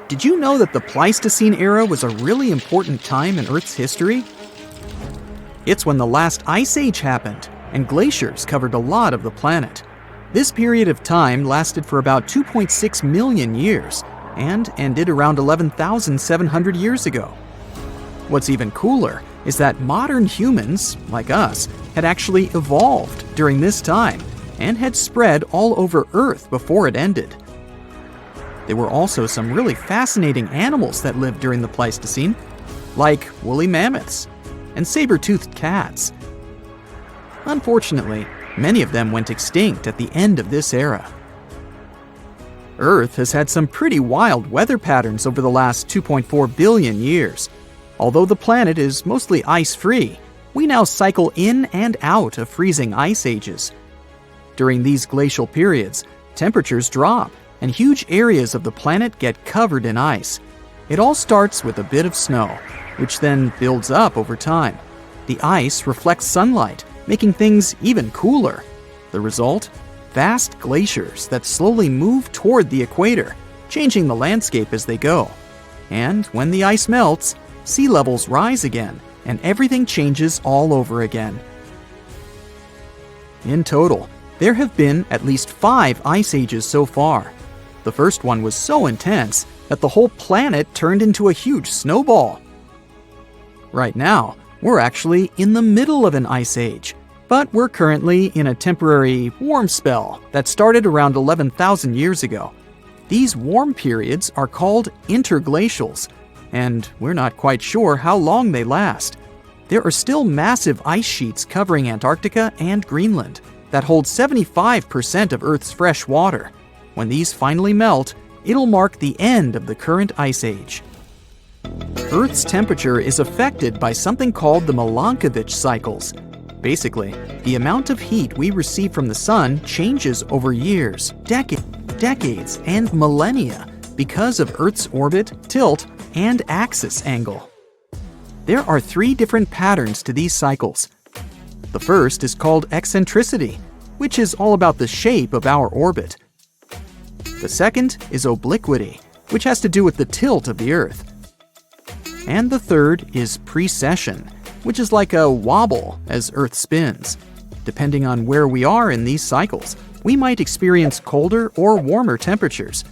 Did you know that the Pleistocene era was a really important time in Earth's history? It's when the last ice age happened, and glaciers covered a lot of the planet. This period of time lasted for about 2.6 million years, and ended around 11,700 years ago. What's even cooler is that modern humans, like us, had actually evolved during this time, and had spread all over Earth before it ended. There were also some really fascinating animals that lived during the Pleistocene, like woolly mammoths and saber-toothed cats. Unfortunately, many of them went extinct at the end of this era. Earth has had some pretty wild weather patterns over the last 2.4 billion years. Although the planet is mostly ice-free, we now cycle in and out of freezing ice ages. During these glacial periods, temperatures drop, and huge areas of the planet get covered in ice. It all starts with a bit of snow, which then builds up over time. The ice reflects sunlight, making things even cooler. The result? Vast glaciers that slowly move toward the equator, changing the landscape as they go. And when the ice melts, sea levels rise again, and everything changes all over again. In total, there have been at least 5 ice ages so far. The first one was so intense that the whole planet turned into a huge snowball. Right now, we're actually in the middle of an ice age, but we're currently in a temporary warm spell that started around 11,000 years ago. These warm periods are called interglacials, and we're not quite sure how long they last. There are still massive ice sheets covering Antarctica and Greenland that hold 75% of Earth's fresh water. When these finally melt, it'll mark the end of the current ice age. Earth's temperature is affected by something called the Milankovitch cycles. Basically, the amount of heat we receive from the sun changes over years, decades, and millennia because of Earth's orbit, tilt, and axis angle. There are 3 different patterns to these cycles. The first is called eccentricity, which is all about the shape of our orbit. The second is obliquity, which has to do with the tilt of the Earth. And the third is precession, which is like a wobble as Earth spins. Depending on where we are in these cycles, we might experience colder or warmer temperatures.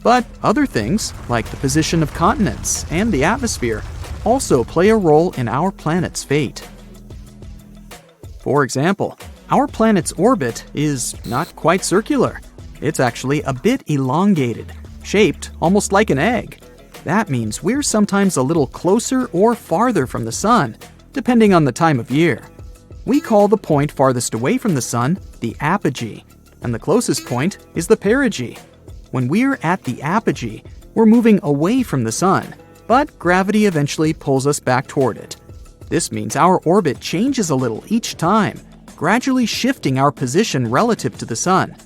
But other things, like the position of continents and the atmosphere, also play a role in our planet's fate. For example, our planet's orbit is not quite circular. It's actually a bit elongated, shaped almost like an egg. That means we're sometimes a little closer or farther from the sun, depending on the time of year. We call the point farthest away from the sun the apogee, and the closest point is the perigee. When we're at the apogee, we're moving away from the sun, but gravity eventually pulls us back toward it. This means our orbit changes a little each time, gradually shifting our position relative to the sun.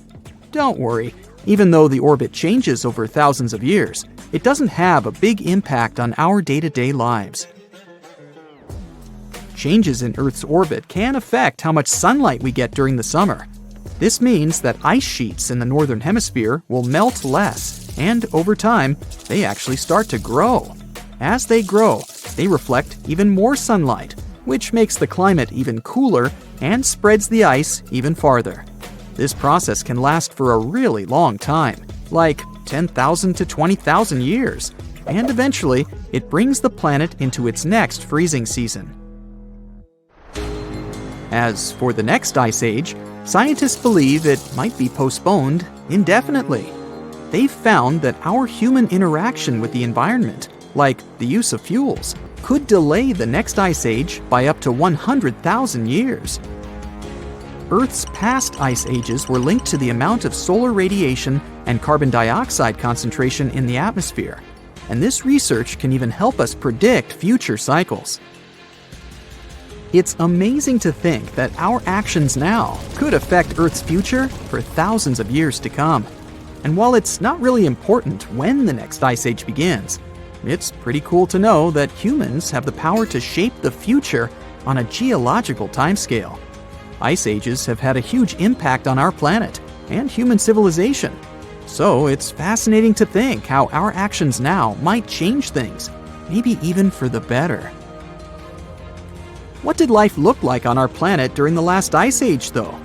Don't worry, even though the orbit changes over thousands of years, it doesn't have a big impact on our day-to-day lives. Changes in Earth's orbit can affect how much sunlight we get during the summer. This means that ice sheets in the Northern Hemisphere will melt less, and over time, they actually start to grow. As they grow, they reflect even more sunlight, which makes the climate even cooler and spreads the ice even farther. This process can last for a really long time, like 10,000 to 20,000 years, and eventually it brings the planet into its next freezing season. As for the next ice age, scientists believe it might be postponed indefinitely. They've found that our human interaction with the environment, like the use of fuels, could delay the next ice age by up to 100,000 years. Earth's past ice ages were linked to the amount of solar radiation and carbon dioxide concentration in the atmosphere, and this research can even help us predict future cycles. It's amazing to think that our actions now could affect Earth's future for thousands of years to come. And while it's not really important when the next ice age begins, it's pretty cool to know that humans have the power to shape the future on a geological timescale. Ice ages have had a huge impact on our planet and human civilization. So it's fascinating to think how our actions now might change things, maybe even for the better. What did life look like on our planet during the last ice age, though?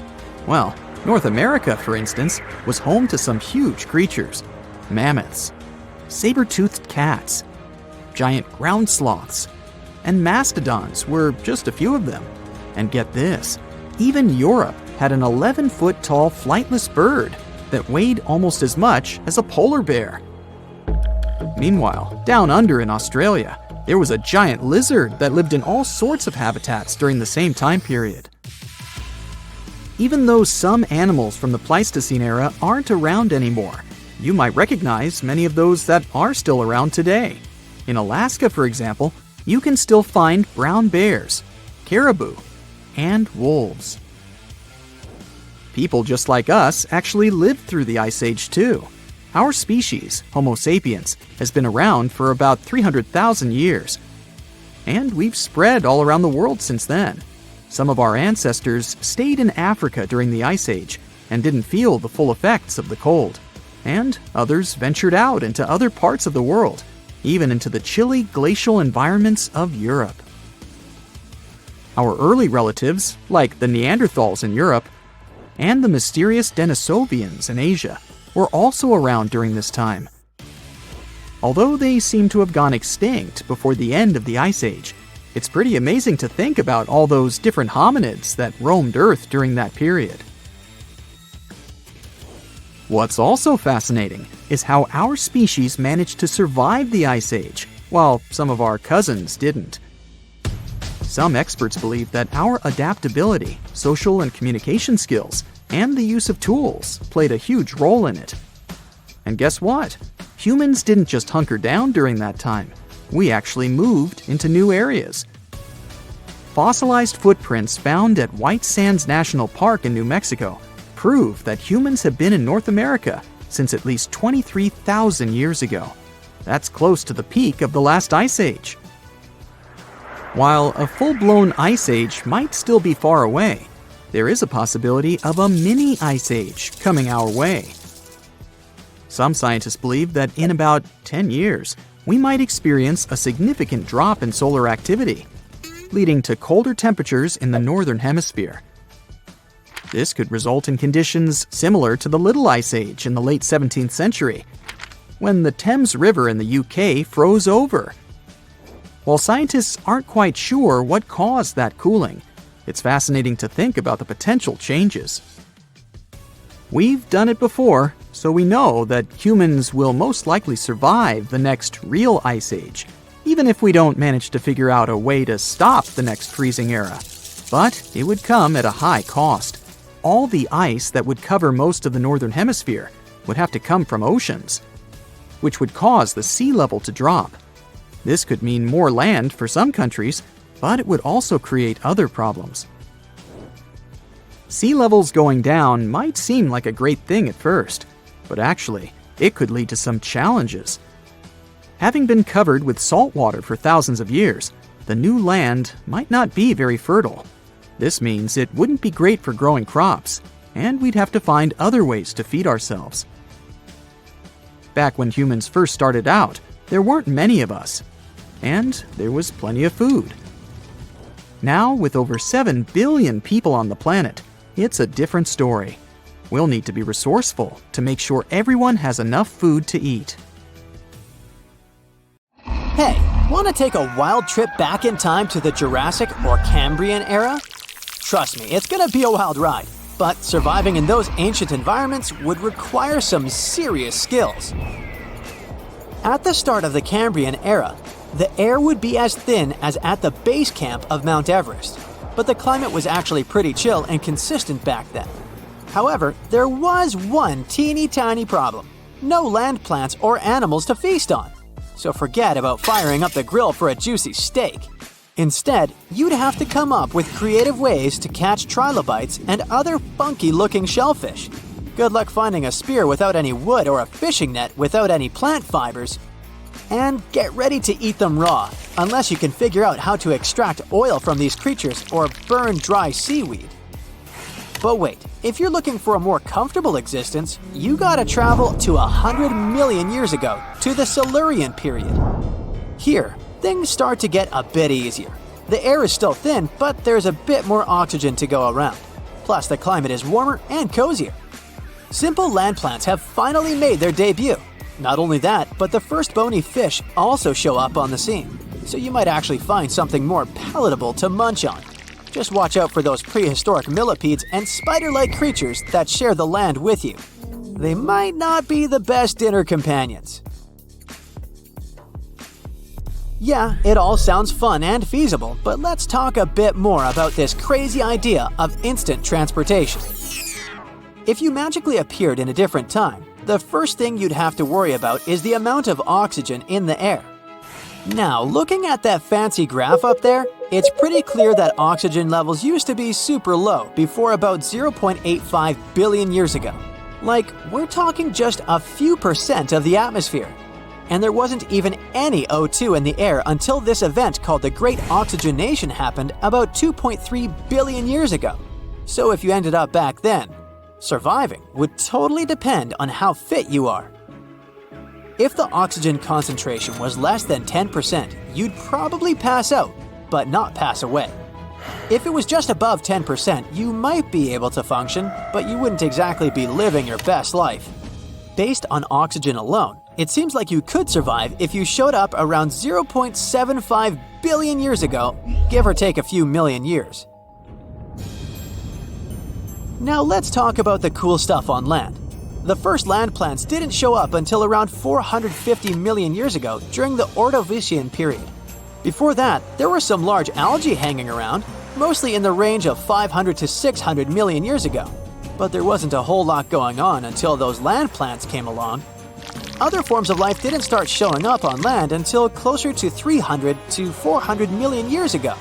Well, North America, for instance, was home to some huge creatures: mammoths, saber-toothed cats, giant ground sloths, and mastodons were just a few of them. And get this, even Europe had an 11-foot tall flightless bird that weighed almost as much as a polar bear. Meanwhile, down under in Australia, there was a giant lizard that lived in all sorts of habitats during the same time period. Even though some animals from the Pleistocene era aren't around anymore, you might recognize many of those that are still around today. In Alaska, for example, you can still find brown bears, caribou, and wolves. People just like us actually lived through the Ice Age too. Our species, Homo sapiens, has been around for about 300,000 years. And we've spread all around the world since then. Some of our ancestors stayed in Africa during the Ice Age and didn't feel the full effects of the cold. And others ventured out into other parts of the world, even into the chilly glacial environments of Europe. Our early relatives, like the Neanderthals in Europe, and the mysterious Denisovians in Asia, were also around during this time. Although they seem to have gone extinct before the end of the Ice Age, it's pretty amazing to think about all those different hominids that roamed Earth during that period. What's also fascinating is how our species managed to survive the Ice Age, while some of our cousins didn't. Some experts believe that our adaptability, social and communication skills, and the use of tools played a huge role in it. And guess what? Humans didn't just hunker down during that time. We actually moved into new areas. Fossilized footprints found at White Sands National Park in New Mexico prove that humans have been in North America since at least 23,000 years ago. That's close to the peak of the last Ice Age. While a full-blown Ice Age might still be far away, there is a possibility of a mini Ice Age coming our way. Some scientists believe that in about 10 years, we might experience a significant drop in solar activity, leading to colder temperatures in the Northern Hemisphere. This could result in conditions similar to the Little Ice Age in the late 17th century, when the Thames River in the UK froze over. While scientists aren't quite sure what caused that cooling, it's fascinating to think about the potential changes. We've done it before, so we know that humans will most likely survive the next real Ice Age, even if we don't manage to figure out a way to stop the next freezing era. But it would come at a high cost. All the ice that would cover most of the Northern Hemisphere would have to come from oceans, which would cause the sea level to drop. This could mean more land for some countries, but it would also create other problems. Sea levels going down might seem like a great thing at first, but actually, it could lead to some challenges. Having been covered with salt water for thousands of years, the new land might not be very fertile. This means it wouldn't be great for growing crops, and we'd have to find other ways to feed ourselves. Back when humans first started out, there weren't many of us, and there was plenty of food. Now, with over 7 billion people on the planet, it's a different story. We'll need to be resourceful to make sure everyone has enough food to eat. Hey, want to take a wild trip back in time to the Jurassic or Cambrian era? Trust me, it's going to be a wild ride, but surviving in those ancient environments would require some serious skills. At the start of the Cambrian era, the air would be as thin as at the base camp of Mount Everest, but the climate was actually pretty chill and consistent back then. However, there was one teeny tiny problem: no land plants or animals to feast on. So forget about firing up the grill for a juicy steak. Instead, you'd have to come up with creative ways to catch trilobites and other funky-looking shellfish. Good luck finding a spear without any wood or a fishing net without any plant fibers. And get ready to eat them raw, unless you can figure out how to extract oil from these creatures or burn dry seaweed. But wait, if you're looking for a more comfortable existence, you gotta travel to 100 million years ago, to the Silurian period. Here, things start to get a bit easier. The air is still thin, but there's a bit more oxygen to go around. Plus, the climate is warmer and cozier. Simple land plants have finally made their debut. Not only that, but the first bony fish also show up on the scene, so you might actually find something more palatable to munch on. Just watch out for those prehistoric millipedes and spider-like creatures that share the land with you. They might not be the best dinner companions. Yeah, it all sounds fun and feasible, but let's talk a bit more about this crazy idea of instant transportation. If you magically appeared in a different time, the first thing you'd have to worry about is the amount of oxygen in the air. Now, looking at that fancy graph up there, it's pretty clear that oxygen levels used to be super low before about 0.85 billion years ago. Like, we're talking just a few % of the atmosphere. And there wasn't even any O2 in the air until this event called the Great Oxygenation happened about 2.3 billion years ago. So if you ended up back then, surviving would totally depend on how fit you are. If the oxygen concentration was less than 10%, you'd probably pass out, but not pass away. If it was just above 10%, you might be able to function, but you wouldn't exactly be living your best life. Based on oxygen alone, it seems like you could survive if you showed up around 0.75 billion years ago, give or take a few million years. Now let's talk about the cool stuff on land. The first land plants didn't show up until around 450 million years ago during the Ordovician period. Before that, there were some large algae hanging around, mostly in the range of 500 to 600 million years ago. But there wasn't a whole lot going on until those land plants came along. Other forms of life didn't start showing up on land until closer to 300 to 400 million years ago.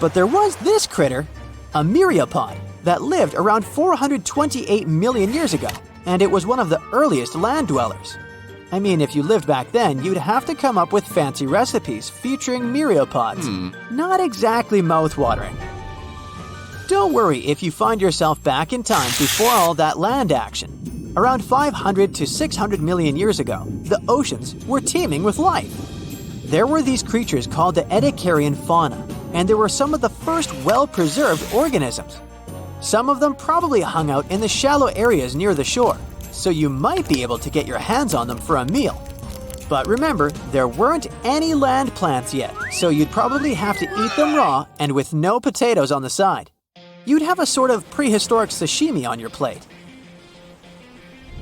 But there was this critter, a myriapod, that lived around 428 million years ago, and it was one of the earliest land dwellers. I mean, if you lived back then, you'd have to come up with fancy recipes featuring myriapods. Not exactly mouth-watering. Don't worry if you find yourself back in time before all that land action. Around 500 to 600 million years ago, the oceans were teeming with life. There were these creatures called the Ediacaran fauna, and they were some of the first well-preserved organisms. Some of them probably hung out in the shallow areas near the shore, so you might be able to get your hands on them for a meal. But remember, there weren't any land plants yet, so you'd probably have to eat them raw and with no potatoes on the side. You'd have a sort of prehistoric sashimi on your plate.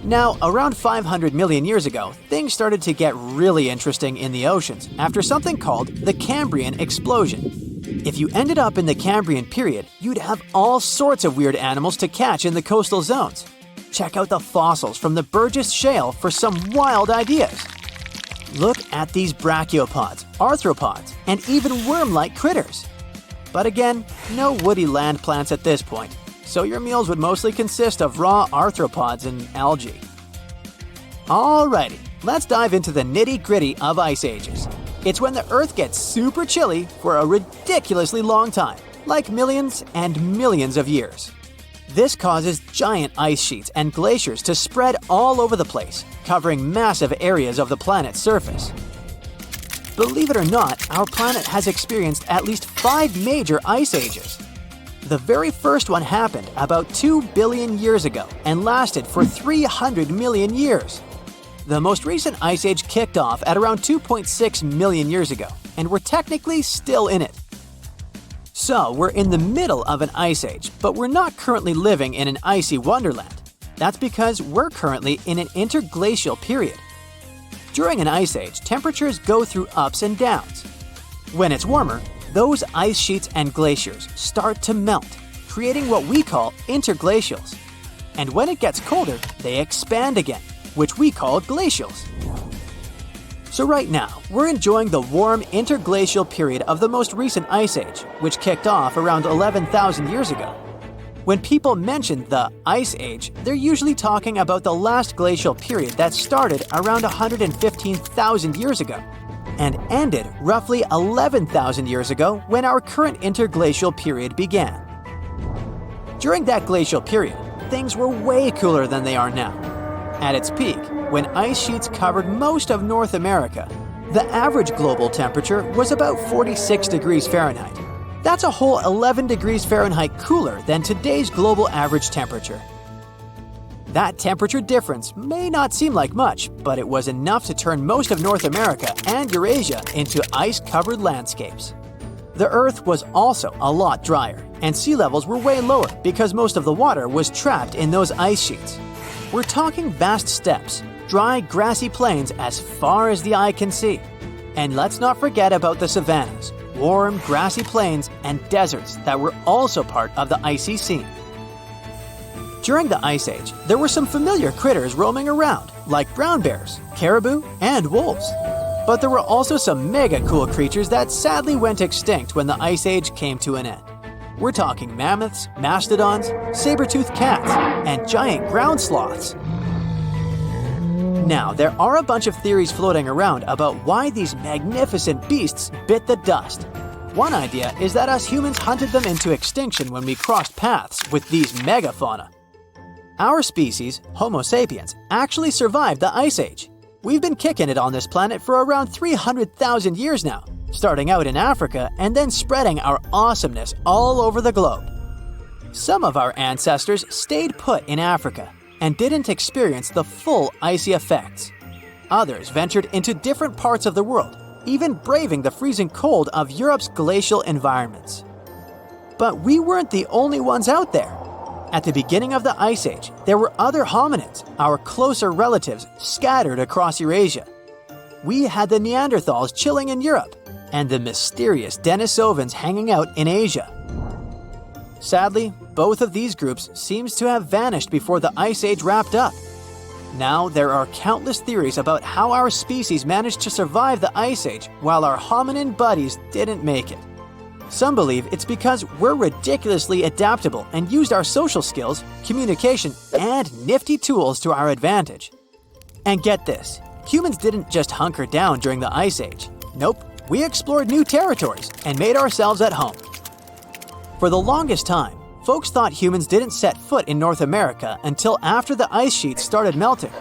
Now, around 500 million years ago, things started to get really interesting in the oceans after something called the Cambrian explosion. If you ended up in the Cambrian period, you'd have all sorts of weird animals to catch in the coastal zones. Check out the fossils from the Burgess Shale for some wild ideas. Look at these brachiopods, arthropods, and even worm-like critters. But again, no woody land plants at this point, so your meals would mostly consist of raw arthropods and algae. Alrighty, let's dive into the nitty-gritty of ice ages. It's when the Earth gets super chilly for a ridiculously long time, like millions and millions of years. This causes giant ice sheets and glaciers to spread all over the place, covering massive areas of the planet's surface. Believe it or not, our planet has experienced at least 5 major ice ages. The very first one happened about 2 billion years ago and lasted for 300 million years. The most recent ice age kicked off at around 2.6 million years ago, and we're technically still in it. So, we're in the middle of an ice age, but we're not currently living in an icy wonderland. That's because we're currently in an interglacial period. During an ice age, temperatures go through ups and downs. When it's warmer, those ice sheets and glaciers start to melt, creating what we call interglacials. And when it gets colder, they expand again, which we call glacials. So right now, we're enjoying the warm interglacial period of the most recent ice age, which kicked off around 11,000 years ago. When people mention the Ice Age, they're usually talking about the last glacial period that started around 115,000 years ago and ended roughly 11,000 years ago when our current interglacial period began. During that glacial period, things were way cooler than they are now. At its peak, when ice sheets covered most of North America, the average global temperature was about 46 degrees Fahrenheit. That's a whole 11 degrees Fahrenheit cooler than today's global average temperature. That temperature difference may not seem like much, but it was enough to turn most of North America and Eurasia into ice-covered landscapes. The Earth was also a lot drier, and sea levels were way lower because most of the water was trapped in those ice sheets. We're talking vast steppes, dry, grassy plains as far as the eye can see. And let's not forget about the savannas, warm, grassy plains, and deserts that were also part of the icy scene. During the Ice Age, there were some familiar critters roaming around, like brown bears, caribou, and wolves. But there were also some mega cool creatures that sadly went extinct when the Ice Age came to an end. We're talking mammoths, mastodons, saber-toothed cats, and giant ground sloths. Now, there are a bunch of theories floating around about why these magnificent beasts bit the dust. One idea is that us humans hunted them into extinction when we crossed paths with these megafauna. Our species, Homo sapiens, actually survived the Ice Age. We've been kicking it on this planet for around 300,000 years now, starting out in Africa and then spreading our awesomeness all over the globe. Some of our ancestors stayed put in Africa and didn't experience the full icy effects. Others ventured into different parts of the world, even braving the freezing cold of Europe's glacial environments. But we weren't the only ones out there. At the beginning of the Ice Age, there were other hominids, our closer relatives, scattered across Eurasia. We had the Neanderthals chilling in Europe, and the mysterious Denisovans hanging out in Asia. Sadly, both of these groups seems to have vanished before the Ice Age wrapped up. Now, there are countless theories about how our species managed to survive the Ice Age while our hominin buddies didn't make it. Some believe it's because we're ridiculously adaptable and used our social skills, communication, and nifty tools to our advantage. And get this, humans didn't just hunker down during the Ice Age. Nope, we explored new territories and made ourselves at home. For the longest time, folks thought humans didn't set foot in North America until after the ice sheets started melting.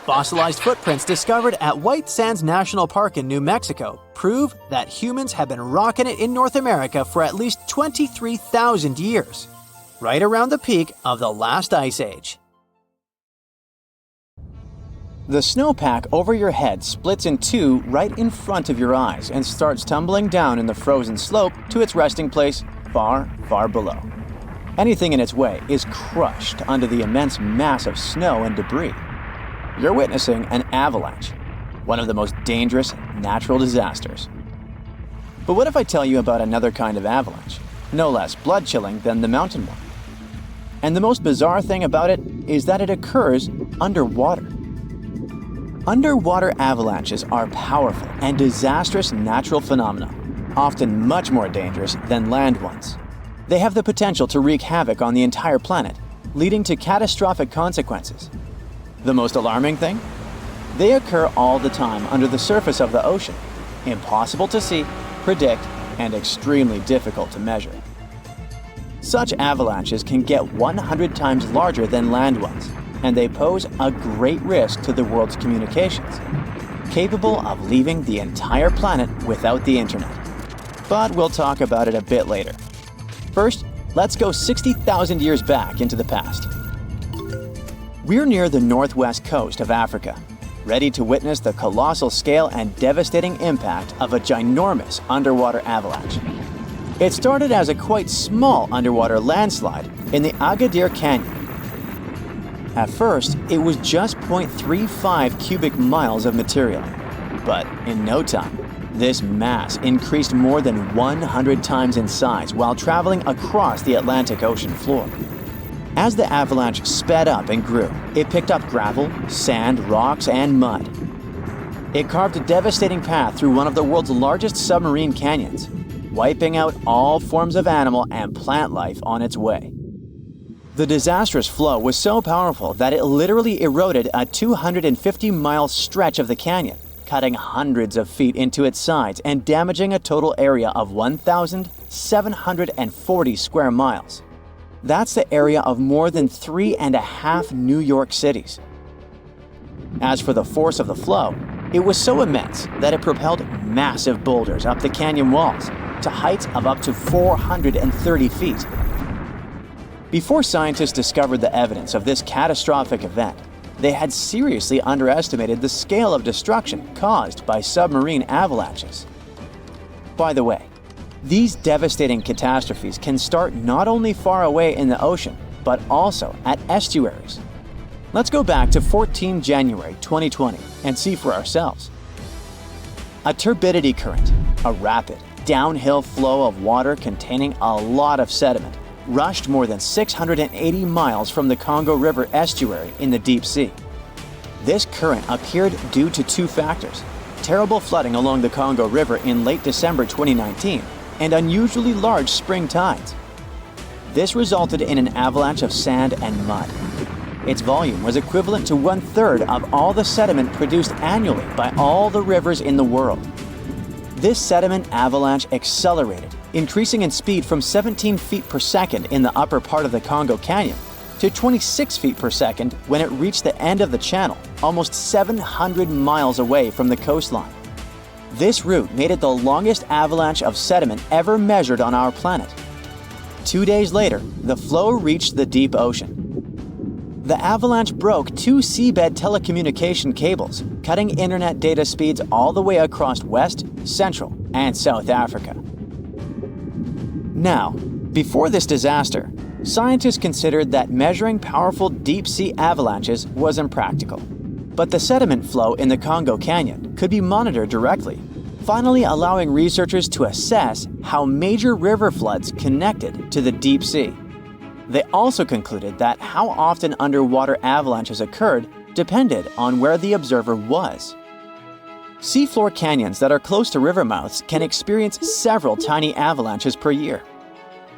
Fossilized footprints discovered at White Sands National Park in New Mexico prove that humans have been rocking it in North America for at least 23,000 years, right around the peak of the last ice age. The snowpack over your head splits in two right in front of your eyes and starts tumbling down in the frozen slope to its resting place far, far below. Anything in its way is crushed under the immense mass of snow and debris. You're witnessing an avalanche, one of the most dangerous natural disasters. But what if I tell you about another kind of avalanche, no less blood-chilling than the mountain one? And the most bizarre thing about it is that it occurs underwater. Underwater avalanches are powerful and disastrous natural phenomena, often much more dangerous than land ones. They have the potential to wreak havoc on the entire planet, leading to catastrophic consequences. The most alarming thing? They occur all the time under the surface of the ocean, impossible to see, predict, and extremely difficult to measure. Such avalanches can get 100 times larger than land ones, and they pose a great risk to the world's communications, capable of leaving the entire planet without the internet. But we'll talk about it a bit later. First, let's go 60,000 years back into the past. We're near the northwest coast of Africa, ready to witness the colossal scale and devastating impact of a ginormous underwater avalanche. It started as a quite small underwater landslide in the Agadir Canyon. At first, it was just 0.35 cubic miles of material, but in no time, this mass increased more than 100 times in size while traveling across the Atlantic Ocean floor. As the avalanche sped up and grew, it picked up gravel, sand, rocks, and mud. It carved a devastating path through one of the world's largest submarine canyons, wiping out all forms of animal and plant life on its way. The disastrous flow was so powerful that it literally eroded a 250-mile stretch of the canyon, cutting hundreds of feet into its sides and damaging a total area of 1,740 square miles. That's the area of more than 3.5 New York cities. As for the force of the flow, it was so immense that it propelled massive boulders up the canyon walls to heights of up to 430 feet. Before scientists discovered the evidence of this catastrophic event, they had seriously underestimated the scale of destruction caused by submarine avalanches. By the way, these devastating catastrophes can start not only far away in the ocean, but also at estuaries. Let's go back to 14 January 2020 and see for ourselves. A turbidity current, a rapid, downhill flow of water containing a lot of sediment, rushed more than 680 miles from the Congo River estuary in the deep sea. This current appeared due to two factors: terrible flooding along the Congo River in late December 2019 and unusually large spring tides. This resulted in an avalanche of sand and mud. Its volume was equivalent to 1/3 of all the sediment produced annually by all the rivers in the world. This sediment avalanche accelerated, increasing in speed from 17 feet per second in the upper part of the Congo Canyon to 26 feet per second when it reached the end of the channel, almost 700 miles away from the coastline. This route made it the longest avalanche of sediment ever measured on our planet. 2 days later, the flow reached the deep ocean. The avalanche broke 2 seabed telecommunication cables, cutting internet data speeds all the way across West, Central, and South Africa. Now, before this disaster, scientists considered that measuring powerful deep-sea avalanches was impractical. But the sediment flow in the Congo Canyon could be monitored directly, finally allowing researchers to assess how major river floods connected to the deep sea. They also concluded that how often underwater avalanches occurred depended on where the observer was. Seafloor canyons that are close to river mouths can experience several tiny avalanches per year.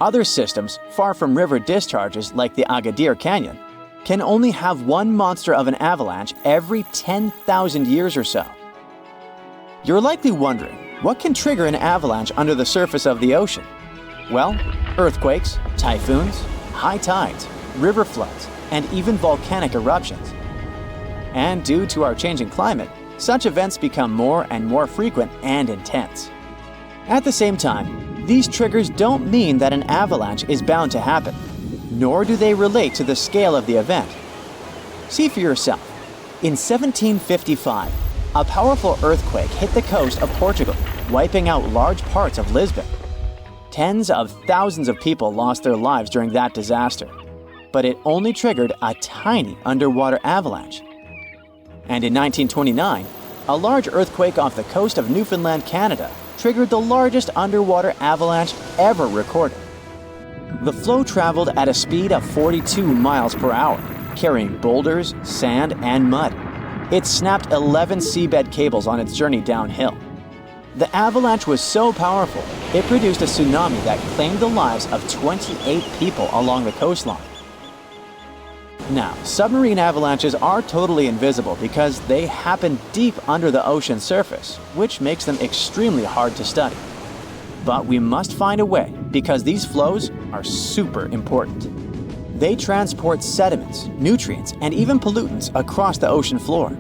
Other systems, far from river discharges like the Agadir Canyon, can only have one monster of an avalanche every 10,000 years or so. You're likely wondering, what can trigger an avalanche under the surface of the ocean? Well, earthquakes, typhoons, high tides, river floods, and even volcanic eruptions. And due to our changing climate, such events become more and more frequent and intense. At the same time, these triggers don't mean that an avalanche is bound to happen, nor do they relate to the scale of the event. See for yourself. In 1755, a powerful earthquake hit the coast of Portugal, wiping out large parts of Lisbon. Tens of thousands of people lost their lives during that disaster, but it only triggered a tiny underwater avalanche. And in 1929, a large earthquake off the coast of Newfoundland, Canada, triggered the largest underwater avalanche ever recorded. The flow traveled at a speed of 42 miles per hour, carrying boulders, sand, and mud. It snapped 11 seabed cables on its journey downhill. The avalanche was so powerful, it produced a tsunami that claimed the lives of 28 people along the coastline. Now, submarine avalanches are totally invisible because they happen deep under the ocean's surface, which makes them extremely hard to study. But we must find a way because these flows are super important. They transport sediments, nutrients, and even pollutants across the ocean floor.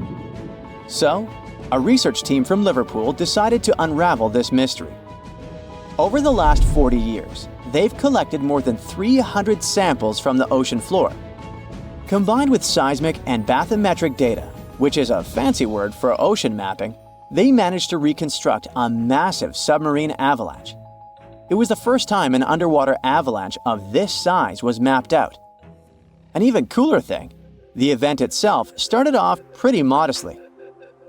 So, a research team from Liverpool decided to unravel this mystery. Over the last 40 years, they've collected more than 300 samples from the ocean floor. Combined with seismic and bathymetric data, which is a fancy word for ocean mapping, they managed to reconstruct a massive submarine avalanche. It was the first time an underwater avalanche of this size was mapped out. An even cooler thing, the event itself started off pretty modestly,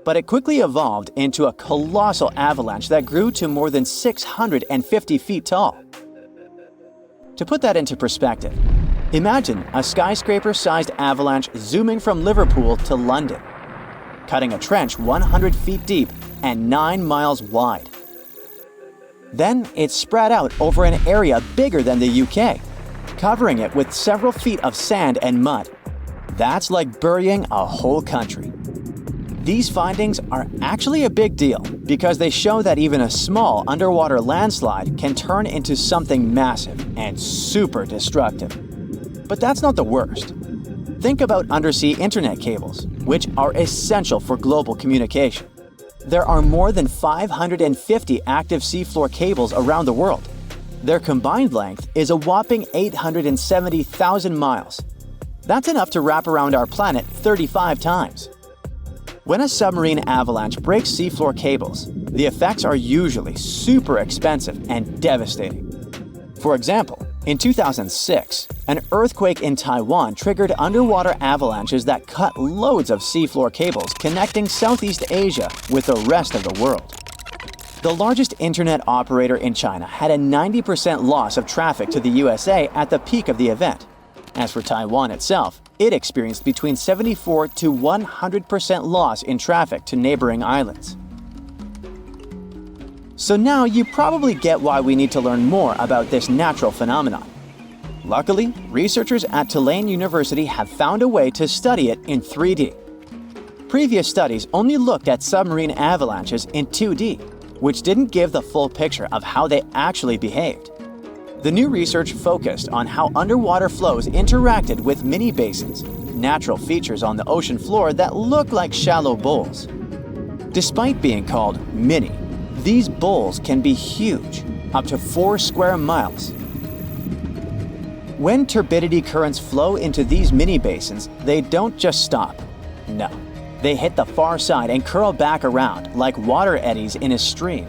but it quickly evolved into a colossal avalanche that grew to more than 650 feet tall. To put that into perspective, imagine a skyscraper-sized avalanche zooming from Liverpool to London, cutting a trench 100 feet deep and 9 miles wide. Then it spread out over an area bigger than the UK, covering it with several feet of sand and mud. That's like burying a whole country. These findings are actually a big deal because they show that even a small underwater landslide can turn into something massive and super destructive. But that's not the worst. Think about undersea internet cables, which are essential for global communication. There are more than 550 active seafloor cables around the world. Their combined length is a whopping 870,000 miles. That's enough to wrap around our planet 35 times. When a submarine avalanche breaks seafloor cables, the effects are usually super expensive and devastating. For example, in 2006, an earthquake in Taiwan triggered underwater avalanches that cut loads of seafloor cables connecting Southeast Asia with the rest of the world. The largest internet operator in China had a 90% loss of traffic to the USA at the peak of the event. As for Taiwan itself, it experienced between 74 to 100% loss in traffic to neighboring islands. So now you probably get why we need to learn more about this natural phenomenon. Luckily, researchers at Tulane University have found a way to study it in 3D. Previous studies only looked at submarine avalanches in 2D, which didn't give the full picture of how they actually behaved. The new research focused on how underwater flows interacted with mini basins, natural features on the ocean floor that look like shallow bowls. Despite being called mini, these bowls can be huge, up to 4 square miles. When turbidity currents flow into these mini basins, they don't just stop. No, they hit the far side and curl back around like water eddies in a stream.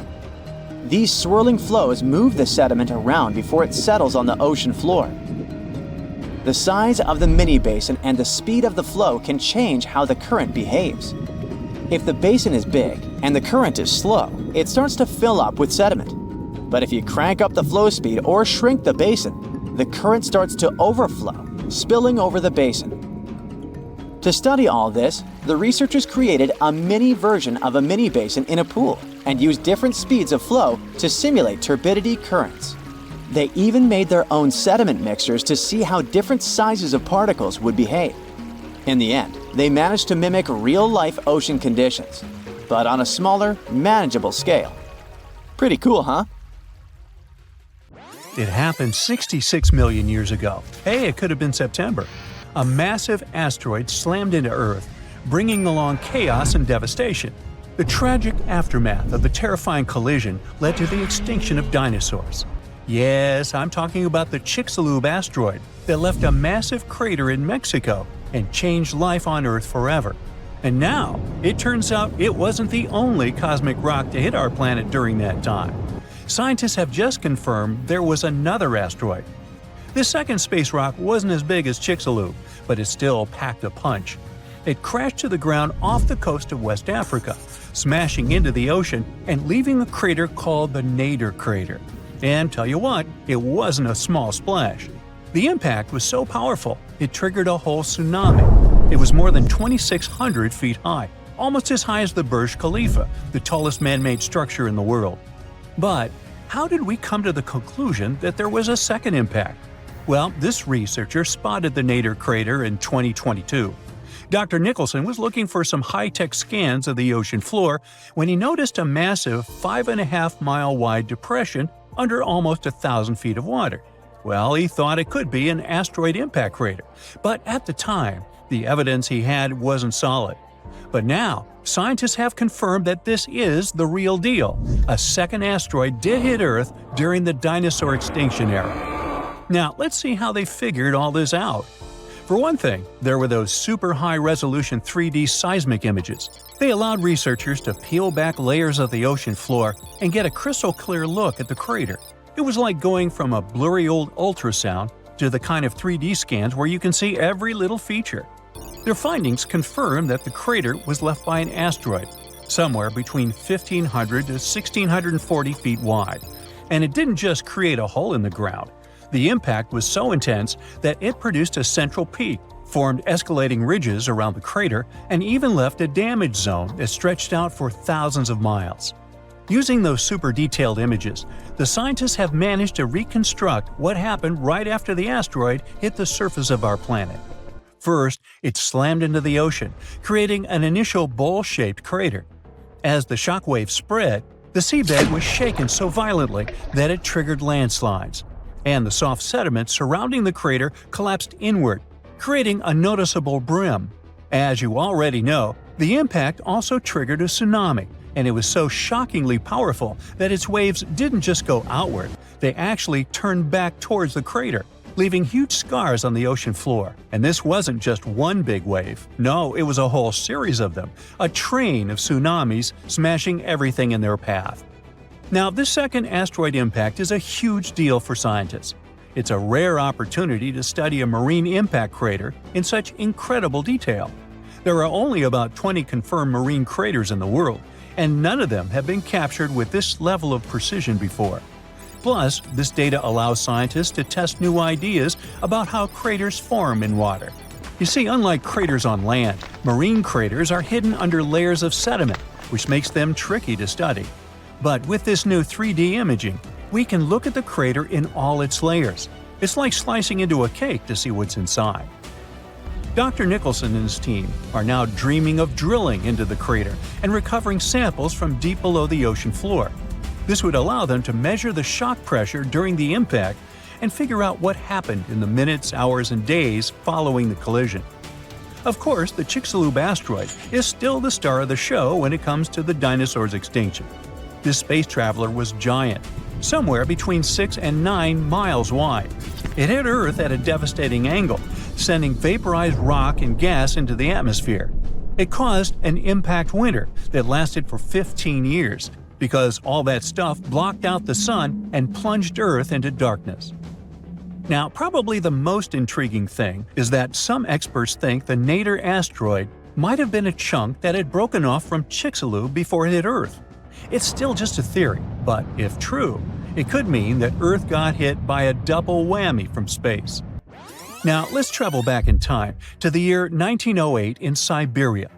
These swirling flows move the sediment around before it settles on the ocean floor. The size of the mini basin and the speed of the flow can change how the current behaves. If the basin is big and the current is slow, it starts to fill up with sediment. But if you crank up the flow speed or shrink the basin, the current starts to overflow, spilling over the basin. To study all this, the researchers created a mini version of a mini basin in a pool and used different speeds of flow to simulate turbidity currents. They even made their own sediment mixtures to see how different sizes of particles would behave. In the end, they managed to mimic real-life ocean conditions, but on a smaller, manageable scale. Pretty cool, huh? It happened 66 million years ago. Hey, it could have been September. A massive asteroid slammed into Earth, bringing along chaos and devastation. The tragic aftermath of the terrifying collision led to the extinction of dinosaurs. Yes, I'm talking about the Chicxulub asteroid that left a massive crater in Mexico and changed life on Earth forever. And now, it turns out it wasn't the only cosmic rock to hit our planet during that time. Scientists have just confirmed there was another asteroid. This second space rock wasn't as big as Chicxulub, but it still packed a punch. It crashed to the ground off the coast of West Africa, smashing into the ocean and leaving a crater called the Nader crater. And tell you what, it wasn't a small splash. The impact was so powerful, it triggered a whole tsunami. It was more than 2,600 feet high, almost as high as the Burj Khalifa, the tallest man-made structure in the world. But how did we come to the conclusion that there was a second impact? Well, this researcher spotted the Nader crater in 2022. Dr. Nicholson was looking for some high-tech scans of the ocean floor when he noticed a massive 5.5-mile-wide depression under almost 1,000 feet of water. Well, he thought it could be an asteroid impact crater, but at the time, the evidence he had wasn't solid. But now, scientists have confirmed that this is the real deal. A second asteroid did hit Earth during the dinosaur extinction era. Now, let's see how they figured all this out. For one thing, there were those super high-resolution 3D seismic images. They allowed researchers to peel back layers of the ocean floor and get a crystal-clear look at the crater. It was like going from a blurry old ultrasound to the kind of 3D scans where you can see every little feature. Their findings confirm that the crater was left by an asteroid, somewhere between 1,500 to 1,640 feet wide. And it didn't just create a hole in the ground. The impact was so intense that it produced a central peak, formed escalating ridges around the crater, and even left a damage zone that stretched out for thousands of miles. Using those super detailed images, the scientists have managed to reconstruct what happened right after the asteroid hit the surface of our planet. First, it slammed into the ocean, creating an initial bowl-shaped crater. As the shockwave spread, the seabed was shaken so violently that it triggered landslides. and the soft sediment surrounding the crater collapsed inward, creating a noticeable brim. As you already know, the impact also triggered a tsunami, and it was so shockingly powerful that its waves didn't just go outward, they actually turned back towards the crater, leaving huge scars on the ocean floor. And this wasn't just one big wave. No, it was a whole series of them, a train of tsunamis smashing everything in their path. Now, this second asteroid impact is a huge deal for scientists. It's a rare opportunity to study a marine impact crater in such incredible detail. There are only about 20 confirmed marine craters in the world, and none of them have been captured with this level of precision before. Plus, this data allows scientists to test new ideas about how craters form in water. You see, unlike craters on land, marine craters are hidden under layers of sediment, which makes them tricky to study. But with this new 3D imaging, we can look at the crater in all its layers. It's like slicing into a cake to see what's inside. Dr. Nicholson and his team are now dreaming of drilling into the crater and recovering samples from deep below the ocean floor. This would allow them to measure the shock pressure during the impact and figure out what happened in the minutes, hours, and days following the collision. Of course, the Chicxulub asteroid is still the star of the show when it comes to the dinosaurs' extinction. This space traveler was giant, somewhere between 6 and 9 miles wide. It hit Earth at a devastating angle, sending vaporized rock and gas into the atmosphere. It caused an impact winter that lasted for 15 years, because all that stuff blocked out the sun and plunged Earth into darkness. Now, probably the most intriguing thing is that some experts think the Nader asteroid might have been a chunk that had broken off from Chicxulub before it hit Earth. It's still just a theory, but if true, it could mean that Earth got hit by a double whammy from space. Now, let's travel back in time to the year 1908 in Siberia.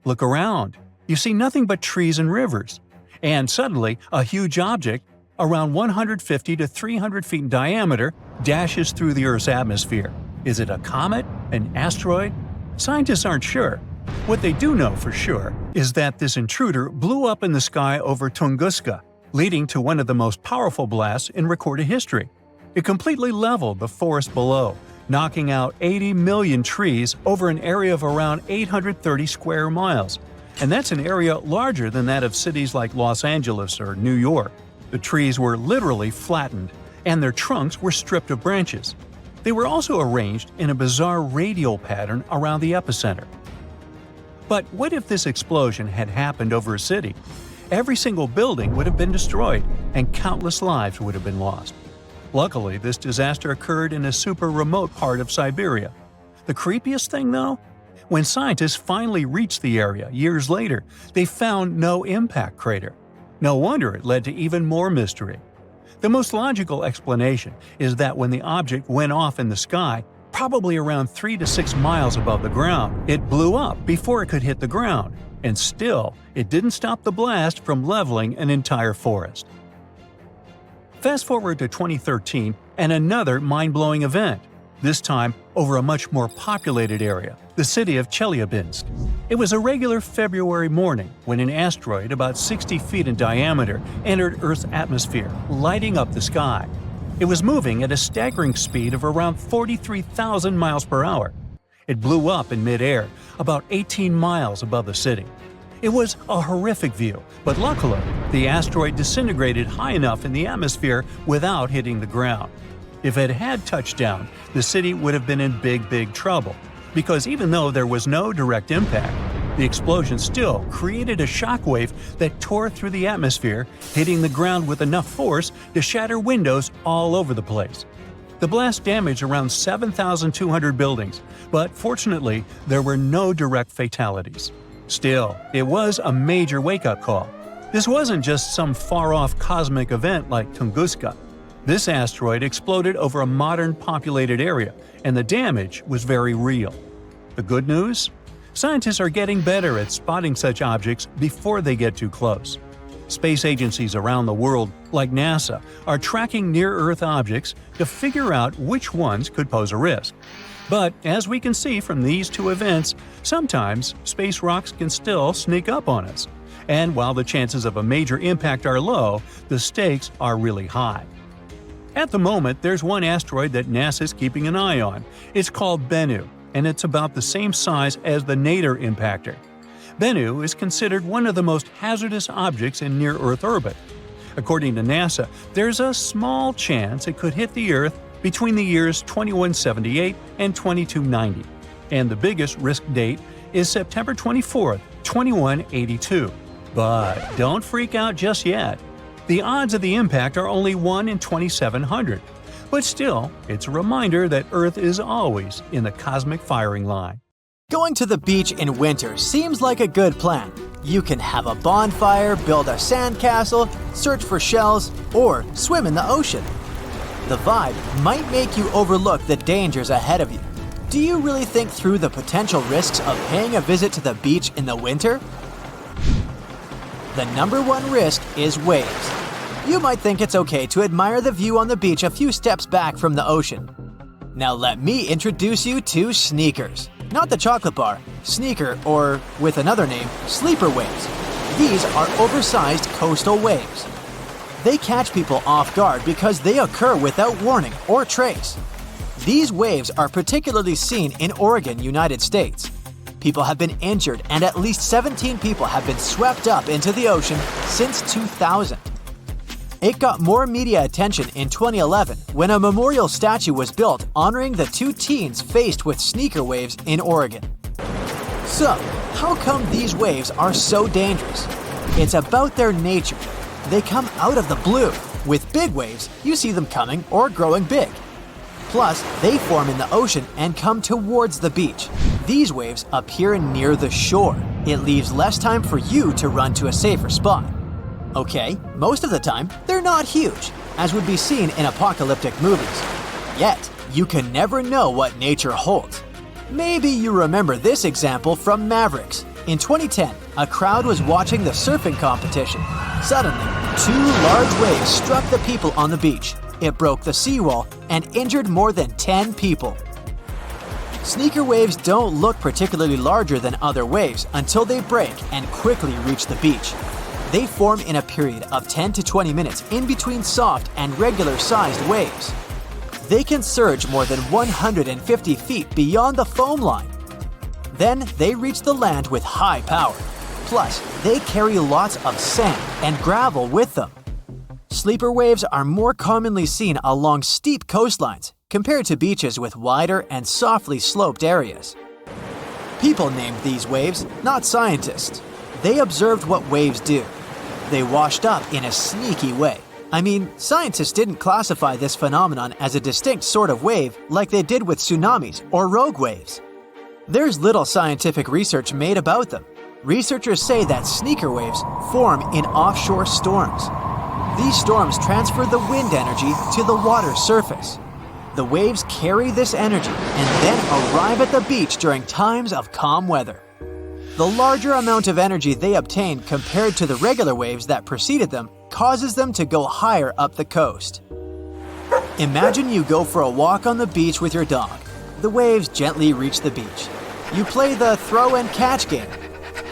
Look around. You see nothing but trees and rivers. And suddenly, a huge object, around 150 to 300 feet in diameter, dashes through the Earth's atmosphere. Is it a comet? An asteroid? Scientists aren't sure. What they do know for sure is that this intruder blew up in the sky over Tunguska, leading to one of the most powerful blasts in recorded history. It completely leveled the forest below, knocking out 80 million trees over an area of around 830 square miles. And that's an area larger than that of cities like Los Angeles or New York. The trees were literally flattened, and their trunks were stripped of branches. They were also arranged in a bizarre radial pattern around the epicenter. But what if this explosion had happened over a city? Every single building would have been destroyed, and countless lives would have been lost. Luckily, this disaster occurred in a super remote part of Siberia. The creepiest thing, though? When scientists finally reached the area years later, they found no impact crater. No wonder it led to even more mystery. The most logical explanation is that when the object went off in the sky, probably around 3 to 6 miles above the ground, it blew up before it could hit the ground. And still, it didn't stop the blast from leveling an entire forest. Fast forward to 2013 and another mind-blowing event, this time over a much more populated area, the city of Chelyabinsk. It was a regular February morning when an asteroid about 60 feet in diameter entered Earth's atmosphere, lighting up the sky. It was moving at a staggering speed of around 43,000 miles per hour. It blew up in midair, about 18 miles above the city. It was a horrific view, but luckily, the asteroid disintegrated high enough in the atmosphere without hitting the ground. If it had touched down, the city would have been in big trouble, because even though there was no direct impact, the explosion still created a shockwave that tore through the atmosphere, hitting the ground with enough force to shatter windows all over the place. The blast damaged around 7,200 buildings, but fortunately, there were no direct fatalities. Still, it was a major wake-up call. This wasn't just some far-off cosmic event like Tunguska. This asteroid exploded over a modern populated area, and the damage was very real. The good news? Scientists are getting better at spotting such objects before they get too close. Space agencies around the world, like NASA, are tracking near-Earth objects to figure out which ones could pose a risk. But as we can see from these two events, sometimes space rocks can still sneak up on us. And while the chances of a major impact are low, the stakes are really high. At the moment, there's one asteroid that NASA's keeping an eye on. It's called Bennu, and it's about the same size as the Nader impactor. Bennu is considered one of the most hazardous objects in near-Earth orbit. According to NASA, there's a small chance it could hit the Earth between the years 2178 and 2290, and the biggest risk date is September 24, 2182. But don't freak out just yet. The odds of the impact are only 1 in 2,700. But still, it's a reminder that Earth is always in the cosmic firing line. Going to the beach in winter seems like a good plan. You can have a bonfire, build a sandcastle, search for shells, or swim in the ocean. The vibe might make you overlook the dangers ahead of you. Do you really think through the potential risks of paying a visit to the beach in the winter? The number one risk is waves. You might think it's okay to admire the view on the beach a few steps back from the ocean. Now let me introduce you to sneakers. Not the chocolate bar, sneaker, or with another name, sleeper waves. These are oversized coastal waves. They catch people off guard because they occur without warning or trace. These waves are particularly seen in Oregon, United States. People have been injured and at least 17 people have been swept up into the ocean since 2000. It got more media attention in 2011 when a memorial statue was built honoring the two teens faced with sneaker waves in Oregon. So, how come these waves are so dangerous? It's about their nature. They come out of the blue. With big waves, you see them coming or growing big. Plus, they form in the ocean and come towards the beach. These waves appear near the shore. It leaves less time for you to run to a safer spot. Okay, most of the time, they're not huge, as would be seen in apocalyptic movies. Yet, you can never know what nature holds. Maybe you remember this example from Mavericks. In 2010, a crowd was watching the surfing competition. Suddenly, two large waves struck the people on the beach. It broke the seawall and injured more than 10 people. Sneaker waves don't look particularly larger than other waves until they break and quickly reach the beach. They form in a period of 10 to 20 minutes in between soft and regular-sized waves. They can surge more than 150 feet beyond the foam line. Then they reach the land with high power. Plus, they carry lots of sand and gravel with them. Sleeper waves are more commonly seen along steep coastlines compared to beaches with wider and softly sloped areas. People named these waves, not scientists. They observed what waves do. They washed up in a sneaky way. I mean, scientists didn't classify this phenomenon as a distinct sort of wave like they did with tsunamis or rogue waves. There's little scientific research made about them. Researchers say that sneaker waves form in offshore storms. These storms transfer the wind energy to the water surface. The waves carry this energy and then arrive at the beach during times of calm weather. The larger amount of energy they obtain compared to the regular waves that preceded them causes them to go higher up the coast. Imagine you go for a walk on the beach with your dog. The waves gently reach the beach. You play the throw and catch game.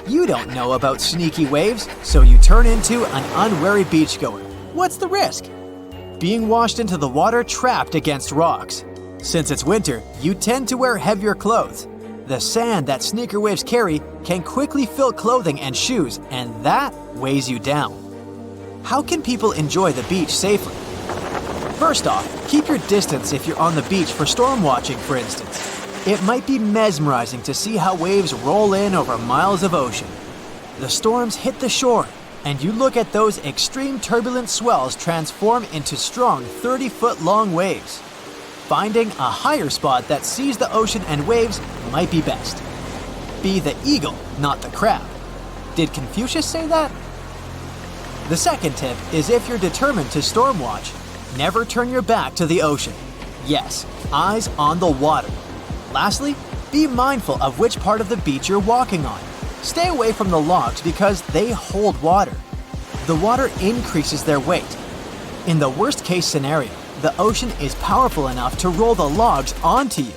You don't know about sneaky waves, so you turn into an unwary beachgoer. What's the risk? Being washed into the water trapped against rocks. Since it's winter, you tend to wear heavier clothes. The sand that sneaker waves carry can quickly fill clothing and shoes, and that weighs you down. How can people enjoy the beach safely? First off, keep your distance if you're on the beach for storm watching, for instance. It might be mesmerizing to see how waves roll in over miles of ocean. The storms hit the shore, and you look at those extreme turbulent swells transform into strong 30-foot-long waves. Finding a higher spot that sees the ocean and waves might be best. Be the eagle, not the crab. Did Confucius say that? The second tip is if you're determined to storm watch, never turn your back to the ocean. Yes, eyes on the water. Lastly, be mindful of which part of the beach you're walking on. Stay away from the logs because they hold water. The water increases their weight. In the worst-case scenario, the ocean is powerful enough to roll the logs onto you.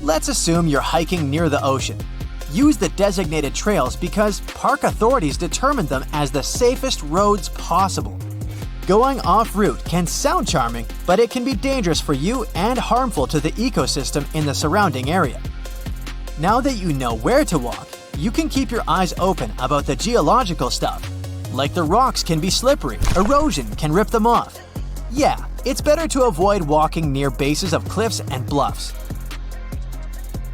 Let's assume you're hiking near the ocean. Use the designated trails because park authorities determine them as the safest roads possible. Going off-route can sound charming, but it can be dangerous for you and harmful to the ecosystem in the surrounding area. Now that you know where to walk, you can keep your eyes open about the geological stuff. Like the rocks can be slippery, erosion can rip them off. Yeah, it's better to avoid walking near bases of cliffs and bluffs.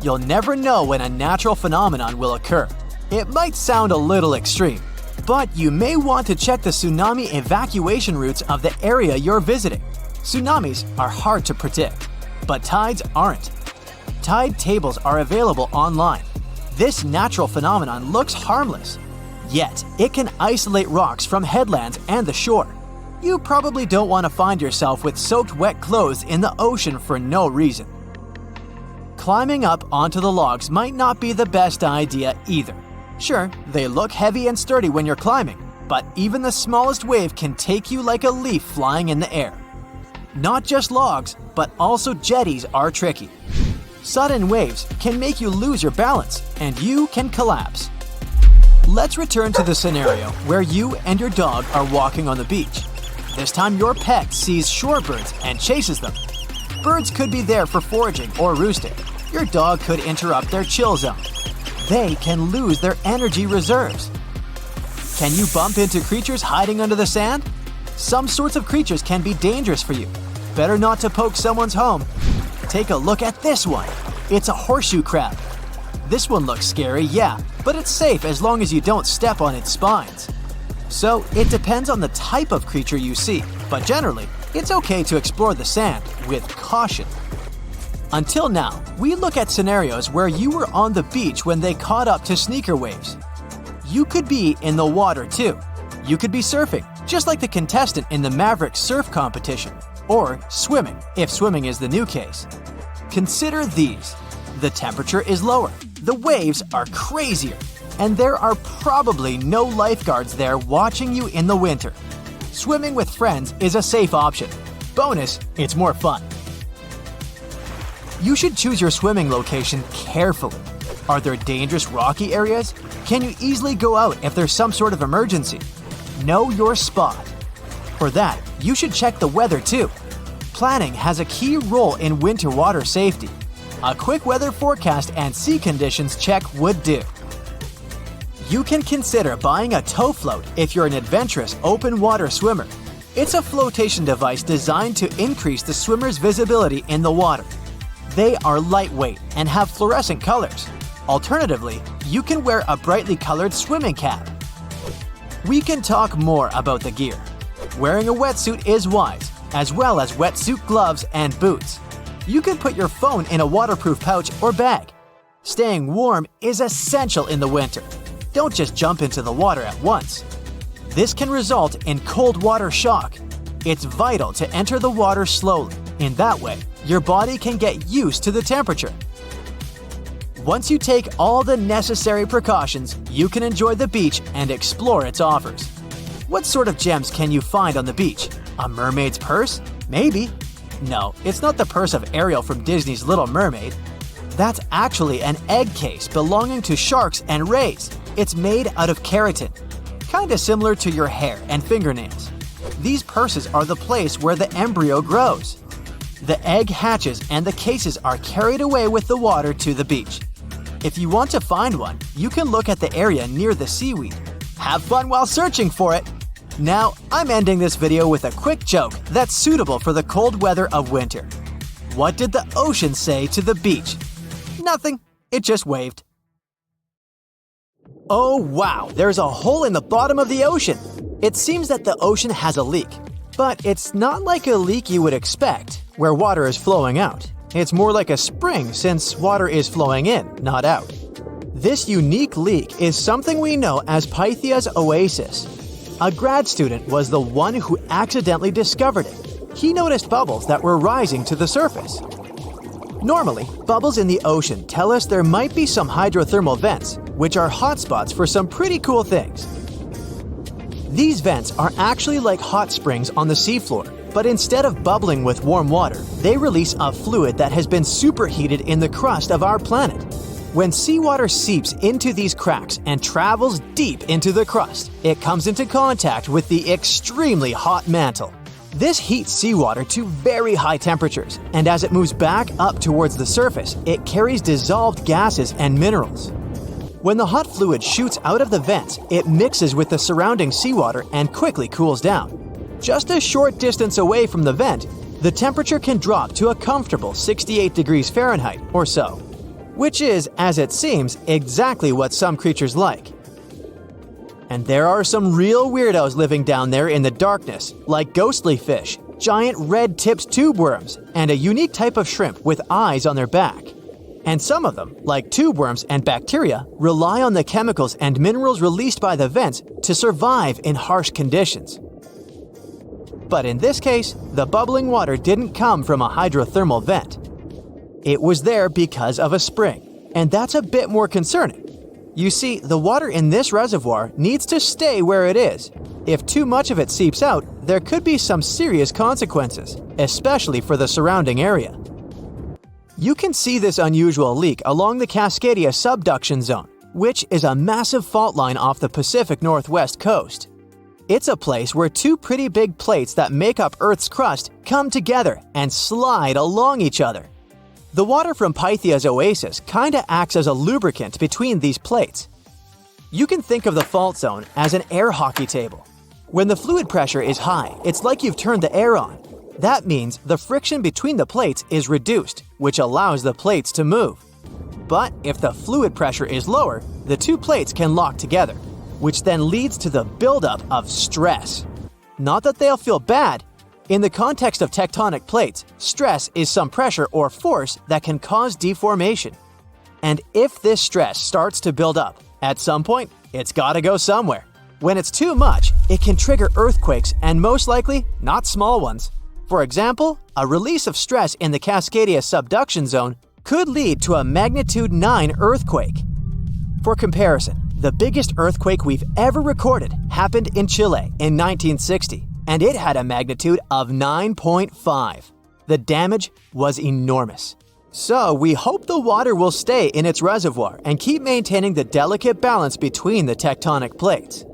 You'll never know when a natural phenomenon will occur. It might sound a little extreme, but you may want to check the tsunami evacuation routes of the area you're visiting. Tsunamis are hard to predict, but tides aren't. Tide tables are available online. This natural phenomenon looks harmless, yet it can isolate rocks from headlands and the shore. You probably don't want to find yourself with soaked wet clothes in the ocean for no reason. Climbing up onto the logs might not be the best idea either. Sure, they look heavy and sturdy when you're climbing, but even the smallest wave can take you like a leaf flying in the air. Not just logs, but also jetties are tricky. Sudden waves can make you lose your balance, and you can collapse. Let's return to the scenario where you and your dog are walking on the beach. This time your pet sees shorebirds and chases them. Birds could be there for foraging or roosting. Your dog could interrupt their chill zone. They can lose their energy reserves. Can you bump into creatures hiding under the sand? Some sorts of creatures can be dangerous for you. Better not to poke someone's home. Take a look at this one. It's a horseshoe crab. This one looks scary, yeah, but it's safe as long as you don't step on its spines. So it depends on the type of creature you see, but generally, it's okay to explore the sand with caution. Until now, we look at scenarios where you were on the beach when they caught up to sneaker waves. You could be in the water too. You could be surfing, just like the contestant in the Maverick surf competition, or swimming, if swimming is the new case. Consider these. The temperature is lower, the waves are crazier, and there are probably no lifeguards there watching you in the winter. Swimming with friends is a safe option. Bonus, it's more fun. You should choose your swimming location carefully. Are there dangerous rocky areas? Can you easily go out if there's some sort of emergency? Know your spot. For that, you should check the weather too. Planning has a key role in winter water safety. A quick weather forecast and sea conditions check would do. You can consider buying a tow float if you're an adventurous open water swimmer. It's a flotation device designed to increase the swimmer's visibility in the water. They are lightweight and have fluorescent colors. Alternatively, you can wear a brightly colored swimming cap. We can talk more about the gear. Wearing a wetsuit is wise, as well as wetsuit gloves and boots. You can put your phone in a waterproof pouch or bag. Staying warm is essential in the winter. Don't just jump into the water at once. This can result in cold water shock. It's vital to enter the water slowly. In that way, your body can get used to the temperature. Once you take all the necessary precautions, you can enjoy the beach and explore its offers. What sort of gems can you find on the beach? A mermaid's purse? Maybe. No, it's not the purse of Ariel from Disney's Little Mermaid. That's actually an egg case belonging to sharks and rays. It's made out of keratin, kinda similar to your hair and fingernails. These purses are the place where the embryo grows. The egg hatches and the cases are carried away with the water to the beach. If you want to find one, you can look at the area near the seaweed. Have fun while searching for it! Now, I'm ending this video with a quick joke that's suitable for the cold weather of winter. What did the ocean say to the beach? Nothing. It just waved. Oh wow, there's a hole in the bottom of the ocean. It seems that the ocean has a leak. But it's not like a leak you would expect, where water is flowing out. It's more like a spring since water is flowing in, not out. This unique leak is something we know as Pythia's oasis. A grad student was the one who accidentally discovered it. He noticed bubbles that were rising to the surface. Normally, bubbles in the ocean tell us there might be some hydrothermal vents, which are hotspots for some pretty cool things. These vents are actually like hot springs on the seafloor, but instead of bubbling with warm water, they release a fluid that has been superheated in the crust of our planet. When seawater seeps into these cracks and travels deep into the crust, it comes into contact with the extremely hot mantle. This heats seawater to very high temperatures, and as it moves back up towards the surface, it carries dissolved gases and minerals. When the hot fluid shoots out of the vents, it mixes with the surrounding seawater and quickly cools down. Just a short distance away from the vent, the temperature can drop to a comfortable 68 degrees Fahrenheit or so, which is, as it seems, exactly what some creatures like. And there are some real weirdos living down there in the darkness, like ghostly fish, giant red-tipped tube worms, and a unique type of shrimp with eyes on their back. And some of them, like tube worms and bacteria, rely on the chemicals and minerals released by the vents to survive in harsh conditions. But in this case, the bubbling water didn't come from a hydrothermal vent. It was there because of a spring, and that's a bit more concerning. You see, the water in this reservoir needs to stay where it is. If too much of it seeps out, there could be some serious consequences, especially for the surrounding area. You can see this unusual leak along the Cascadia subduction zone, which is a massive fault line off the Pacific Northwest coast. It's a place where two pretty big plates that make up Earth's crust come together and slide along each other. The water from Pythia's oasis kinda acts as a lubricant between these plates. You can think of the fault zone as an air hockey table. When the fluid pressure is high, it's like you've turned the air on. That means the friction between the plates is reduced, which allows the plates to move. But if the fluid pressure is lower, the two plates can lock together, which then leads to the buildup of stress. Not that they'll feel bad. In the context of tectonic plates, stress is some pressure or force that can cause deformation. And if this stress starts to build up, at some point, it's gotta go somewhere. When it's too much, it can trigger earthquakes and most likely, not small ones. For example, a release of stress in the Cascadia subduction zone could lead to a magnitude 9 earthquake. For comparison, the biggest earthquake we've ever recorded happened in Chile in 1960, and it had a magnitude of 9.5. The damage was enormous. So we hope the water will stay in its reservoir and keep maintaining the delicate balance between the tectonic plates.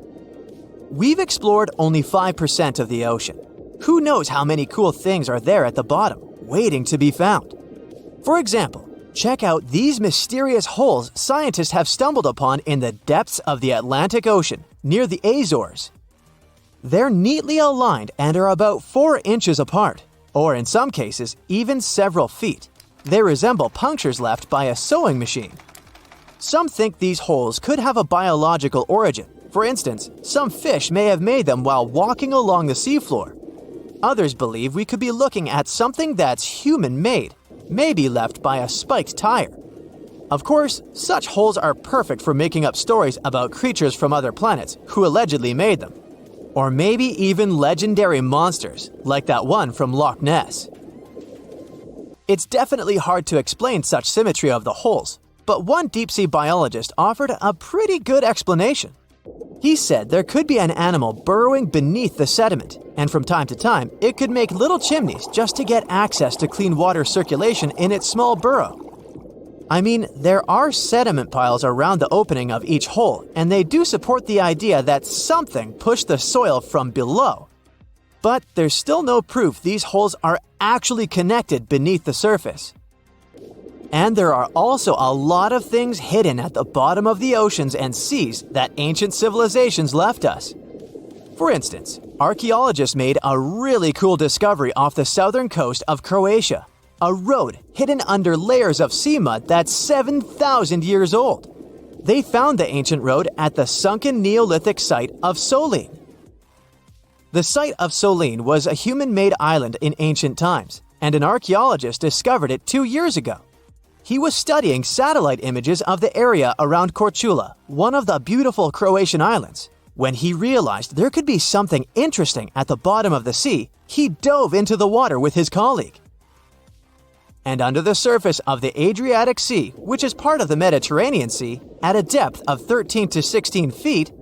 We've explored only 5% of the ocean. Who knows how many cool things are there at the bottom, waiting to be found? For example, check out these mysterious holes scientists have stumbled upon in the depths of the Atlantic Ocean, near the Azores. They're neatly aligned and are about 4 inches apart, or in some cases, even several feet. They resemble punctures left by a sewing machine. Some think these holes could have a biological origin. For instance, some fish may have made them while walking along the seafloor. Others believe we could be looking at something that's human-made, maybe left by a spiked tire. Of course, such holes are perfect for making up stories about creatures from other planets who allegedly made them. Or maybe even legendary monsters, like that one from Loch Ness. It's definitely hard to explain such symmetry of the holes, but one deep-sea biologist offered a pretty good explanation. He said there could be an animal burrowing beneath the sediment, and from time to time, it could make little chimneys just to get access to clean water circulation in its small burrow. I mean, there are sediment piles around the opening of each hole, and they do support the idea that something pushed the soil from below. But there's still no proof these holes are actually connected beneath the surface. And there are also a lot of things hidden at the bottom of the oceans and seas that ancient civilizations left us. For instance, archaeologists made a really cool discovery off the southern coast of Croatia, a road hidden under layers of sea mud that's 7,000 years old. They found the ancient road at the sunken Neolithic site of Solin. The site of Solin was a human-made island in ancient times, and an archaeologist discovered it 2 years ago. He was studying satellite images of the area around Korčula, one of the beautiful Croatian islands. When he realized there could be something interesting at the bottom of the sea, he dove into the water with his colleague. And under the surface of the Adriatic Sea, which is part of the Mediterranean Sea, at a depth of 13 to 16 feet,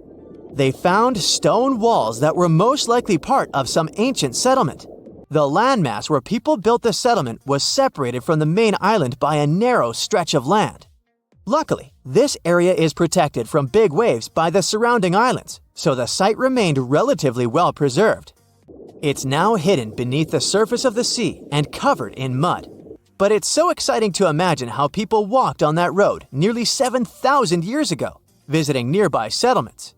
they found stone walls that were most likely part of some ancient settlement. The landmass where people built the settlement was separated from the main island by a narrow stretch of land. Luckily, this area is protected from big waves by the surrounding islands, so the site remained relatively well preserved. It's now hidden beneath the surface of the sea and covered in mud. But it's so exciting to imagine how people walked on that road nearly 7,000 years ago, visiting nearby settlements.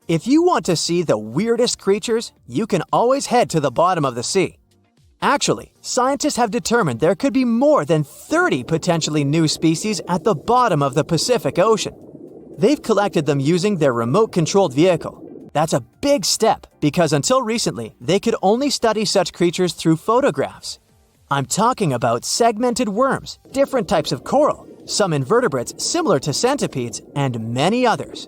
If you want to see the weirdest creatures, you can always head to the bottom of the sea. Actually, scientists have determined there could be more than 30 potentially new species at the bottom of the Pacific Ocean. They've collected them using their remote-controlled vehicle. That's a big step because until recently, they could only study such creatures through photographs. I'm talking about segmented worms, different types of coral, some invertebrates similar to centipedes, and many others.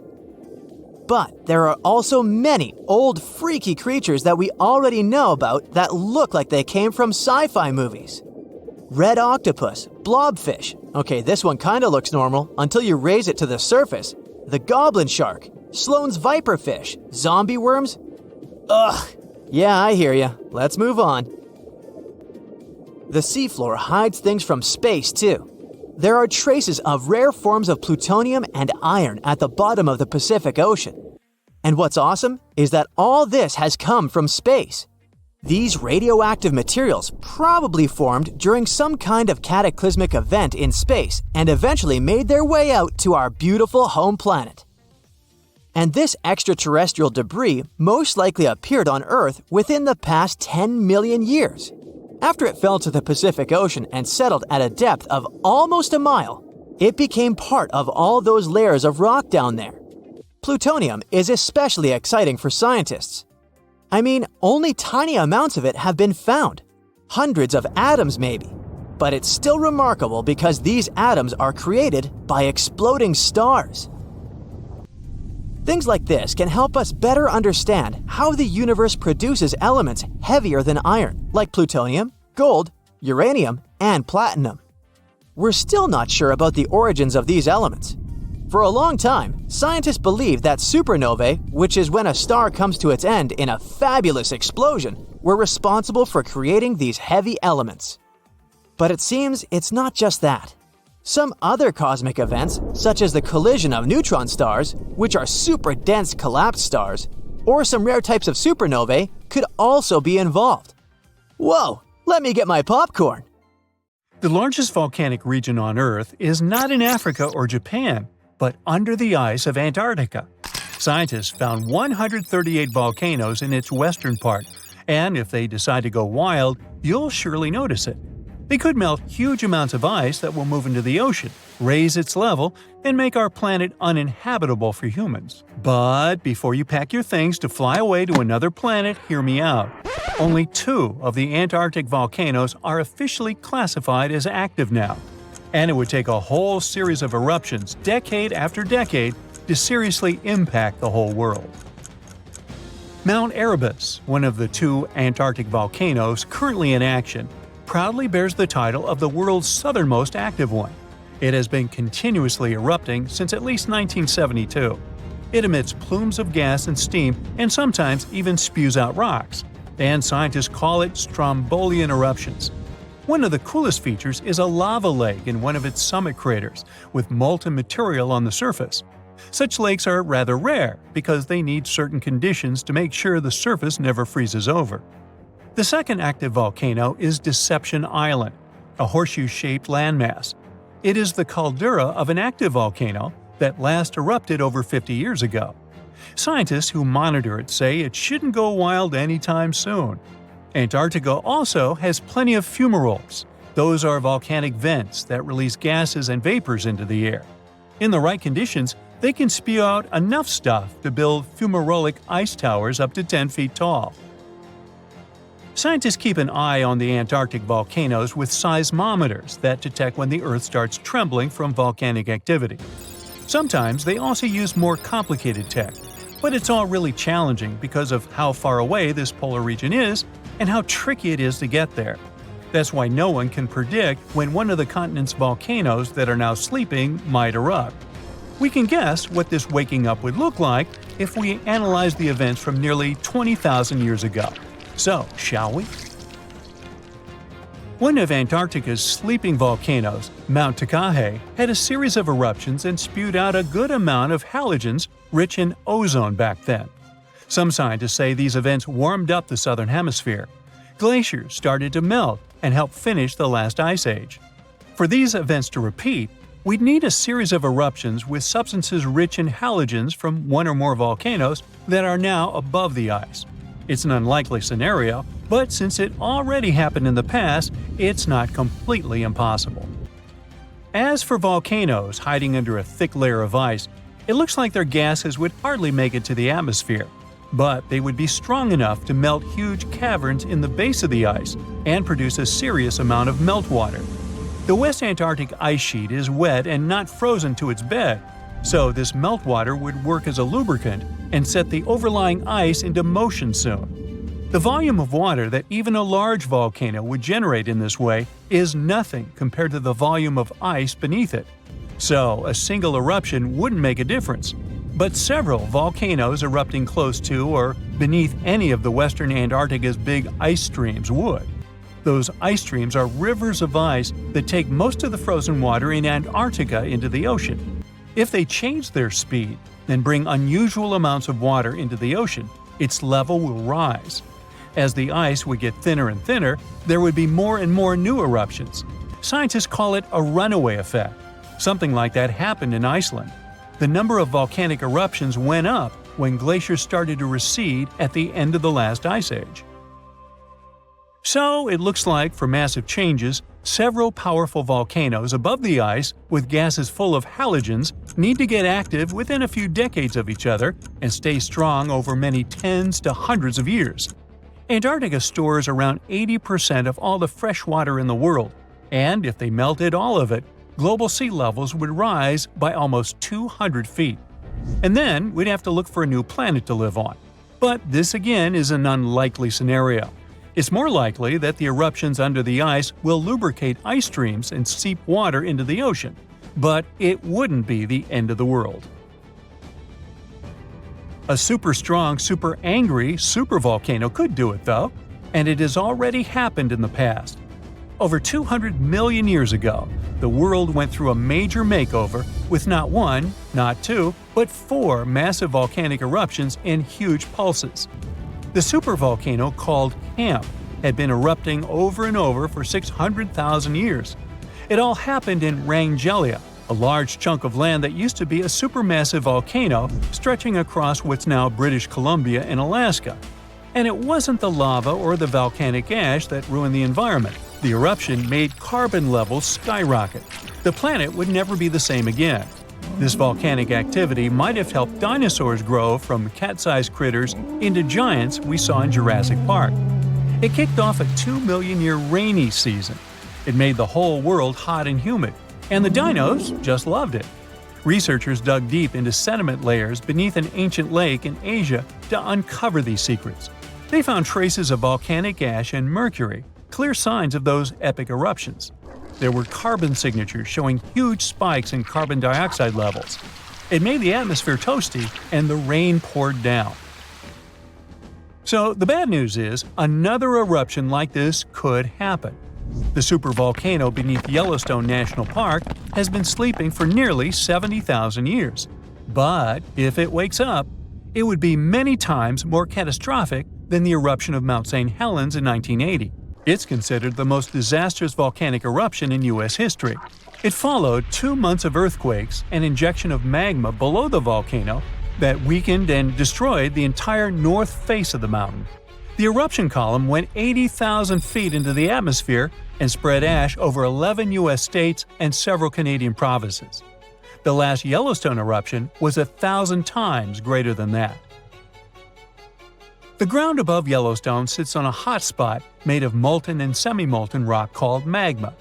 But there are also many old freaky creatures that we already know about that look like they came from sci-fi movies. Red octopus, blobfish. Okay, this one kinda looks normal until you raise it to the surface. The goblin shark, Sloane's viperfish, zombie worms. Ugh. Yeah, I hear ya. Let's move on. The seafloor hides things from space too. There are traces of rare forms of plutonium and iron at the bottom of the Pacific Ocean. And what's awesome is that all this has come from space. These radioactive materials probably formed during some kind of cataclysmic event in space and eventually made their way out to our beautiful home planet. And this extraterrestrial debris most likely appeared on Earth within the past 10 million years. After it fell to the Pacific Ocean and settled at a depth of almost a mile, it became part of all those layers of rock down there. Plutonium is especially exciting for scientists. I mean, only tiny amounts of it have been found, hundreds of atoms maybe. But it's still remarkable because these atoms are created by exploding stars. Things like this can help us better understand how the universe produces elements heavier than iron, like plutonium, gold, uranium, and platinum. We're still not sure about the origins of these elements. For a long time, scientists believed that supernovae, which is when a star comes to its end in a fabulous explosion, were responsible for creating these heavy elements. But it seems it's not just that. Some other cosmic events, such as the collision of neutron stars, which are super dense collapsed stars, or some rare types of supernovae, could also be involved. Whoa, let me get my popcorn! The largest volcanic region on Earth is not in Africa or Japan, but under the ice of Antarctica. Scientists found 138 volcanoes in its western part, and if they decide to go wild, you'll surely notice it. They could melt huge amounts of ice that will move into the ocean, raise its level, and make our planet uninhabitable for humans. But before you pack your things to fly away to another planet, hear me out. Only 2 of the Antarctic volcanoes are officially classified as active now. And it would take a whole series of eruptions, decade after decade, to seriously impact the whole world. Mount Erebus, one of the 2 Antarctic volcanoes currently in action, proudly bears the title of the world's southernmost active one. It has been continuously erupting since at least 1972. It emits plumes of gas and steam and sometimes even spews out rocks, and scientists call it strombolian eruptions. One of the coolest features is a lava lake in one of its summit craters, with molten material on the surface. Such lakes are rather rare because they need certain conditions to make sure the surface never freezes over. The second active volcano is Deception Island, a horseshoe-shaped landmass. It is the caldera of an active volcano that last erupted over 50 years ago. Scientists who monitor it say it shouldn't go wild anytime soon. Antarctica also has plenty of fumaroles. Those are volcanic vents that release gases and vapors into the air. In the right conditions, they can spew out enough stuff to build fumarolic ice towers up to 10 feet tall. Scientists keep an eye on the Antarctic volcanoes with seismometers that detect when the Earth starts trembling from volcanic activity. Sometimes they also use more complicated tech, but it's all really challenging because of how far away this polar region is and how tricky it is to get there. That's why no one can predict when one of the continent's volcanoes that are now sleeping might erupt. We can guess what this waking up would look like if we analyze the events from nearly 20,000 years ago. So, shall we? One of Antarctica's sleeping volcanoes, Mount Takahe, had a series of eruptions and spewed out a good amount of halogens rich in ozone back then. Some scientists say these events warmed up the Southern Hemisphere. Glaciers started to melt and help finish the last ice age. For these events to repeat, we'd need a series of eruptions with substances rich in halogens from one or more volcanoes that are now above the ice. It's an unlikely scenario, but since it already happened in the past, it's not completely impossible. As for volcanoes hiding under a thick layer of ice, it looks like their gases would hardly make it to the atmosphere, but they would be strong enough to melt huge caverns in the base of the ice and produce a serious amount of meltwater. The West Antarctic ice sheet is wet and not frozen to its bed, so this meltwater would work as a lubricant and set the overlying ice into motion soon. The volume of water that even a large volcano would generate in this way is nothing compared to the volume of ice beneath it. So, a single eruption wouldn't make a difference. But several volcanoes erupting close to or beneath any of the western Antarctica's big ice streams would. Those ice streams are rivers of ice that take most of the frozen water in Antarctica into the ocean. If they change their speed and bring unusual amounts of water into the ocean, its level will rise. As the ice would get thinner and thinner, there would be more and more new eruptions. Scientists call it a runaway effect. Something like that happened in Iceland. The number of volcanic eruptions went up when glaciers started to recede at the end of the last ice age. So, it looks like, for massive changes, several powerful volcanoes above the ice with gases full of halogens need to get active within a few decades of each other and stay strong over many tens to hundreds of years. Antarctica stores around 80% of all the fresh water in the world, and if they melted all of it, global sea levels would rise by almost 200 feet. And then we'd have to look for a new planet to live on. But this again is an unlikely scenario. It's more likely that the eruptions under the ice will lubricate ice streams and seep water into the ocean, but it wouldn't be the end of the world. A super strong, super angry supervolcano could do it though, and it has already happened in the past. Over 200 million years ago, the world went through a major makeover with not one, not two, but 4 massive volcanic eruptions in huge pulses. The supervolcano called Camp had been erupting over and over for 600,000 years. It all happened in Wrangell, a large chunk of land that used to be a supermassive volcano stretching across what's now British Columbia and Alaska. And it wasn't the lava or the volcanic ash that ruined the environment. The eruption made carbon levels skyrocket. The planet would never be the same again. This volcanic activity might have helped dinosaurs grow from cat-sized critters into giants we saw in Jurassic Park. It kicked off a 2 million-year rainy season. It made the whole world hot and humid, and the dinos just loved it. Researchers dug deep into sediment layers beneath an ancient lake in Asia to uncover these secrets. They found traces of volcanic ash and mercury, clear signs of those epic eruptions. There were carbon signatures showing huge spikes in carbon dioxide levels. It made the atmosphere toasty, and the rain poured down. So the bad news is, another eruption like this could happen. The supervolcano beneath Yellowstone National Park has been sleeping for nearly 70,000 years. But if it wakes up, it would be many times more catastrophic than the eruption of Mount St. Helens in 1980. It's considered the most disastrous volcanic eruption in U.S. history. It followed 2 months of earthquakes and injection of magma below the volcano that weakened and destroyed the entire north face of the mountain. The eruption column went 80,000 feet into the atmosphere and spread ash over 11 U.S. states and several Canadian provinces. The last Yellowstone eruption was 1,000 times greater than that. The ground above Yellowstone sits on a hot spot made of molten and semi-molten rock called magma.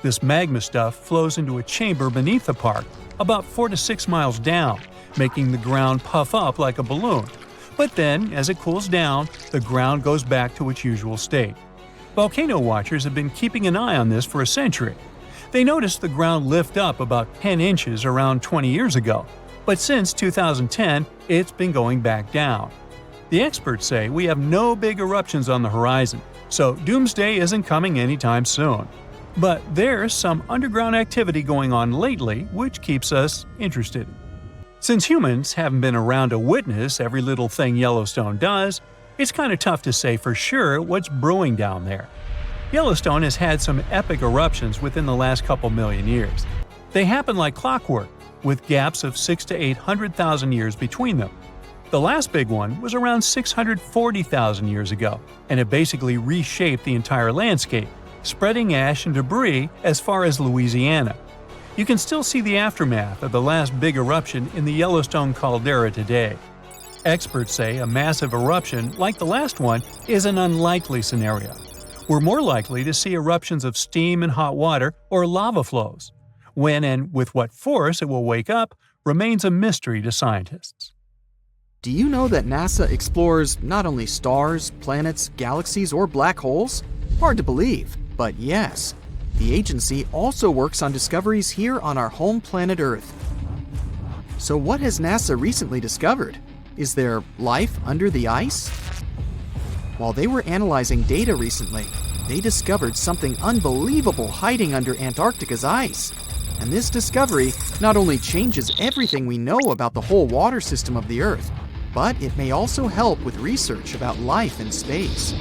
This magma stuff flows into a chamber beneath the park, about 4 to 6 miles down, making the ground puff up like a balloon. But then, as it cools down, the ground goes back to its usual state. Volcano watchers have been keeping an eye on this for a century. They noticed the ground lift up about 10 inches around 20 years ago, but since 2010, it's been going back down. The experts say we have no big eruptions on the horizon, so doomsday isn't coming anytime soon. But there's some underground activity going on lately which keeps us interested. Since humans haven't been around to witness every little thing Yellowstone does, it's kind of tough to say for sure what's brewing down there. Yellowstone has had some epic eruptions within the last couple million years. They happen like clockwork, with gaps of 600,000 to 800,000 years between them. The last big one was around 640,000 years ago, and it basically reshaped the entire landscape, spreading ash and debris as far as Louisiana. You can still see the aftermath of the last big eruption in the Yellowstone caldera today. Experts say a massive eruption like the last one is an unlikely scenario. We're more likely to see eruptions of steam and hot water or lava flows. When and with what force it will wake up remains a mystery to scientists. Do you know that NASA explores not only stars, planets, galaxies, or black holes? Hard to believe, but yes. The agency also works on discoveries here on our home planet Earth. So what has NASA recently discovered? Is there life under the ice? While they were analyzing data recently, they discovered something unbelievable hiding under Antarctica's ice. And this discovery not only changes everything we know about the whole water system of the Earth, but it may also help with research about life in space.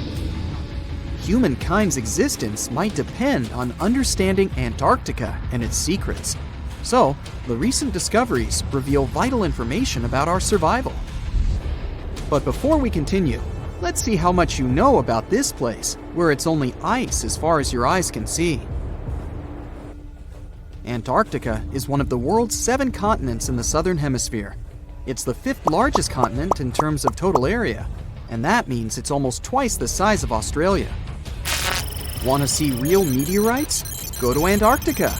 Humankind's existence might depend on understanding Antarctica and its secrets. So, the recent discoveries reveal vital information about our survival. But before we continue, let's see how much you know about this place, where it's only ice as far as your eyes can see. Antarctica is one of the world's 7 continents in the Southern Hemisphere. It's the 5th largest continent in terms of total area, and that means it's almost twice the size of Australia. Want to see real meteorites? Go to Antarctica.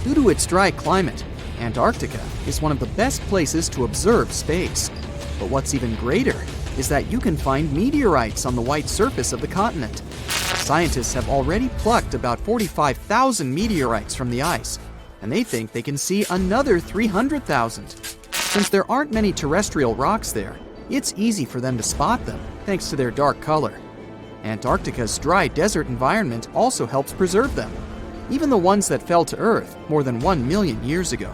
Due to its dry climate, Antarctica is one of the best places to observe space. But what's even greater is that you can find meteorites on the white surface of the continent. Scientists have already plucked about 45,000 meteorites from the ice, and they think they can see another 300,000. Since there aren't many terrestrial rocks there, it's easy for them to spot them, thanks to their dark color. Antarctica's dry desert environment also helps preserve them, even the ones that fell to Earth more than 1 million years ago.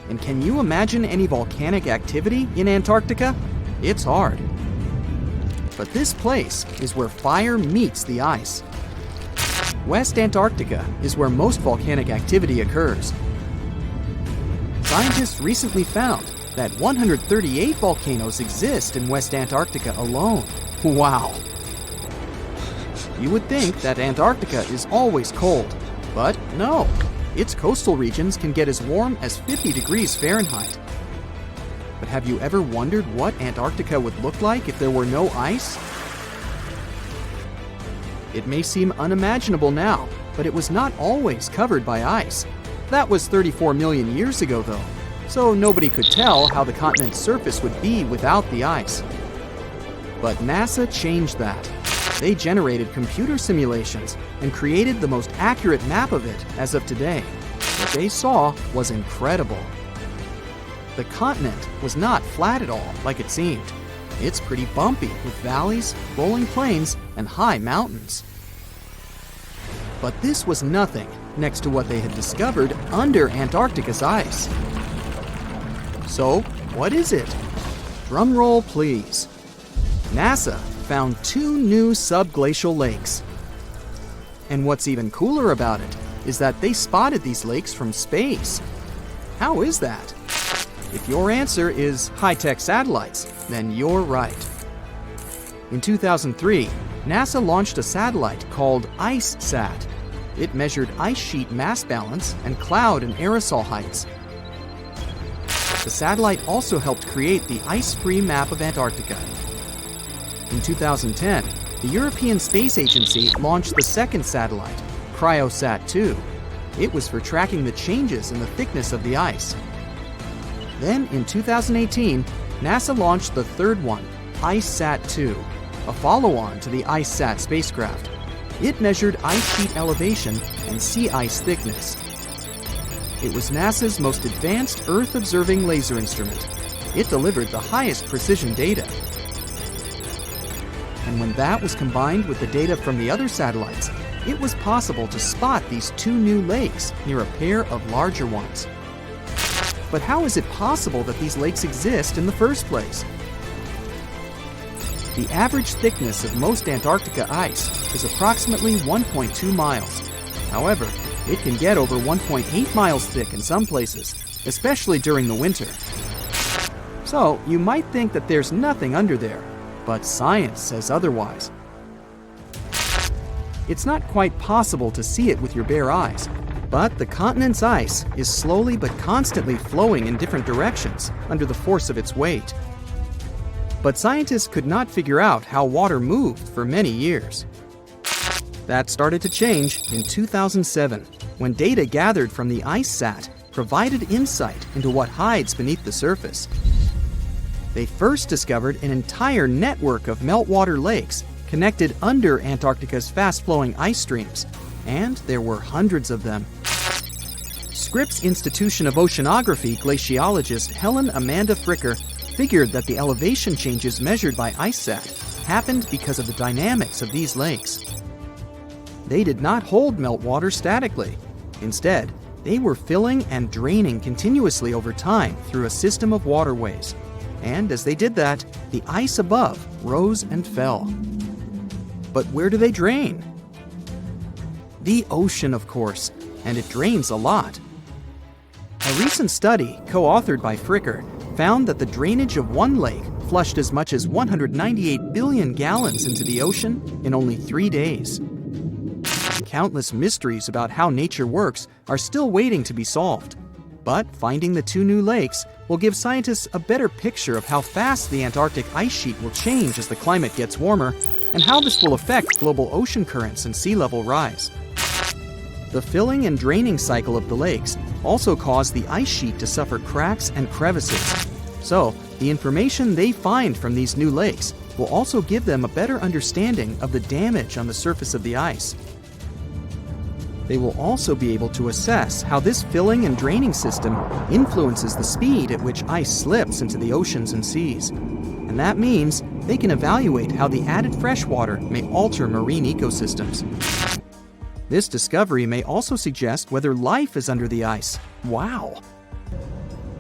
And can you imagine any volcanic activity in Antarctica? It's hard. But this place is where fire meets the ice. West Antarctica is where most volcanic activity occurs. Scientists recently found that 138 volcanoes exist in West Antarctica alone. Wow! You would think that Antarctica is always cold, but no. Its coastal regions can get as warm as 50 degrees Fahrenheit. But have you ever wondered what Antarctica would look like if there were no ice? It may seem unimaginable now, but it was not always covered by ice. That was 34 million years ago though, so nobody could tell how the continent's surface would be without the ice. But NASA changed that. They generated computer simulations and created the most accurate map of it as of today. What they saw was incredible. The continent was not flat at all like it seemed. It's pretty bumpy with valleys, rolling plains, and high mountains. But this was nothing next to what they had discovered under Antarctica's ice. So, what is it? Drum roll, please. NASA found 2 new subglacial lakes. And what's even cooler about it is that they spotted these lakes from space. How is that? If your answer is high-tech satellites, then you're right. In 2003, NASA launched a satellite called IceSat. It measured ice sheet mass balance and cloud and aerosol heights. The satellite also helped create the ice-free map of Antarctica. In 2010, the European Space Agency launched the second satellite, CryoSat-2. It was for tracking the changes in the thickness of the ice. Then, in 2018, NASA launched the third one, IceSat-2, a follow-on to the IceSat spacecraft. It measured ice sheet elevation and sea ice thickness. It was NASA's most advanced Earth-observing laser instrument. it delivered the highest precision data. And when that was combined with the data from the other satellites, it was possible to spot these two new lakes near a pair of larger ones. But how is it possible that these lakes exist in the first place? The average thickness of most Antarctica ice is approximately 1.2 miles. However, it can get over 1.8 miles thick in some places, especially during the winter. So, you might think that there's nothing under there, but science says otherwise. It's not quite possible to see it with your bare eyes, but the continent's ice is slowly but constantly flowing in different directions under the force of its weight. But scientists could not figure out how water moved for many years. That started to change in 2007, when data gathered from the IceSat provided insight into what hides beneath the surface. They first discovered an entire network of meltwater lakes connected under Antarctica's fast-flowing ice streams, and there were hundreds of them. Scripps Institution of Oceanography glaciologist Helen Amanda Fricker figured that the elevation changes measured by IceSat happened because of the dynamics of these lakes. They did not hold meltwater statically. Instead, they were filling and draining continuously over time through a system of waterways. And as they did that, the ice above rose and fell. But where do they drain? The ocean, of course, and it drains a lot. A recent study, co-authored by Fricker, found that the drainage of one lake flushed as much as 198 billion gallons into the ocean in only 3 days. Countless mysteries about how nature works are still waiting to be solved. But finding the two new lakes will give scientists a better picture of how fast the Antarctic ice sheet will change as the climate gets warmer, and how this will affect global ocean currents and sea level rise. The filling and draining cycle of the lakes also cause the ice sheet to suffer cracks and crevices. So, the information they find from these new lakes will also give them a better understanding of the damage on the surface of the ice. They will also be able to assess how this filling and draining system influences the speed at which ice slips into the oceans and seas. And that means they can evaluate how the added fresh water may alter marine ecosystems. This discovery may also suggest whether life is under the ice. Wow!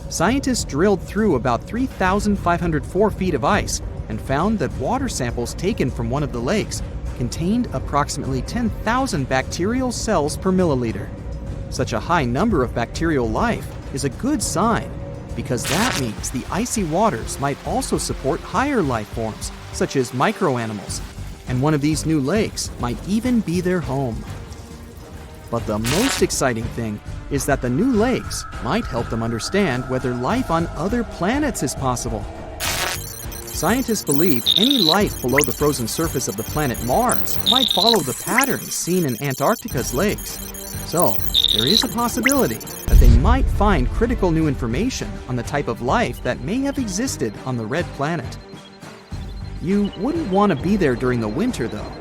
Scientists drilled through about 3,504 feet of ice and found that water samples taken from one of the lakes contained approximately 10,000 bacterial cells per milliliter. Such a high number of bacterial life is a good sign, because that means the icy waters might also support higher life forms, such as microanimals, and one of these new lakes might even be their home. But the most exciting thing is that the new lakes might help them understand whether life on other planets is possible. Scientists believe any life below the frozen surface of the planet Mars might follow the patterns seen in Antarctica's lakes. So, there is a possibility that they might find critical new information on the type of life that may have existed on the red planet. You wouldn't want to be there during the winter, though.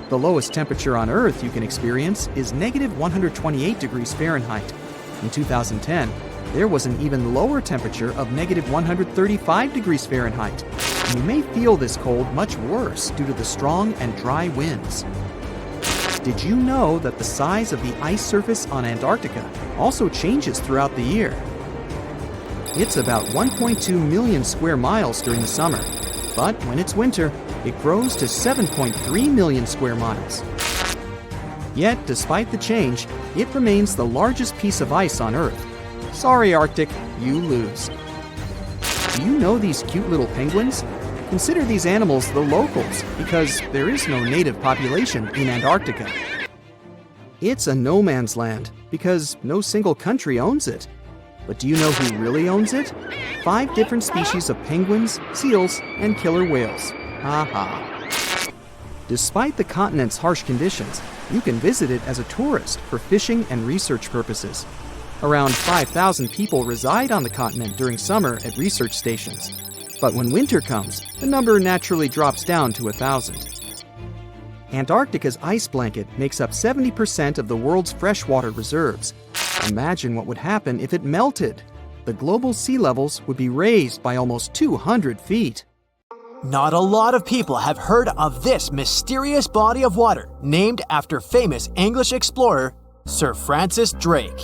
The lowest temperature on Earth you can experience is negative 128 degrees Fahrenheit. In 2010, there was an even lower temperature of negative 135 degrees Fahrenheit. And you may feel this cold much worse due to the strong and dry winds. Did you know that the size of the ice surface on Antarctica also changes throughout the year? It's about 1.2 million square miles during the summer, but when it's winter, it grows to 7.3 million square miles. Yet, despite the change, it remains the largest piece of ice on Earth. Sorry, Arctic, you lose. Do you know these cute little penguins? Consider these animals the locals, because there is no native population in Antarctica. It's a no man's land, because no single country owns it. But do you know who really owns it? 5 different species of penguins, seals, and killer whales. Ha ha. Despite the continent's harsh conditions, you can visit it as a tourist for fishing and research purposes. Around 5,000 people reside on the continent during summer at research stations. But when winter comes, the number naturally drops down to 1,000. Antarctica's ice blanket makes up 70% of the world's freshwater reserves. Imagine what would happen if it melted. the global sea levels would be raised by almost 200 feet. Not a lot of people have heard of this mysterious body of water named after famous English explorer Sir Francis Drake.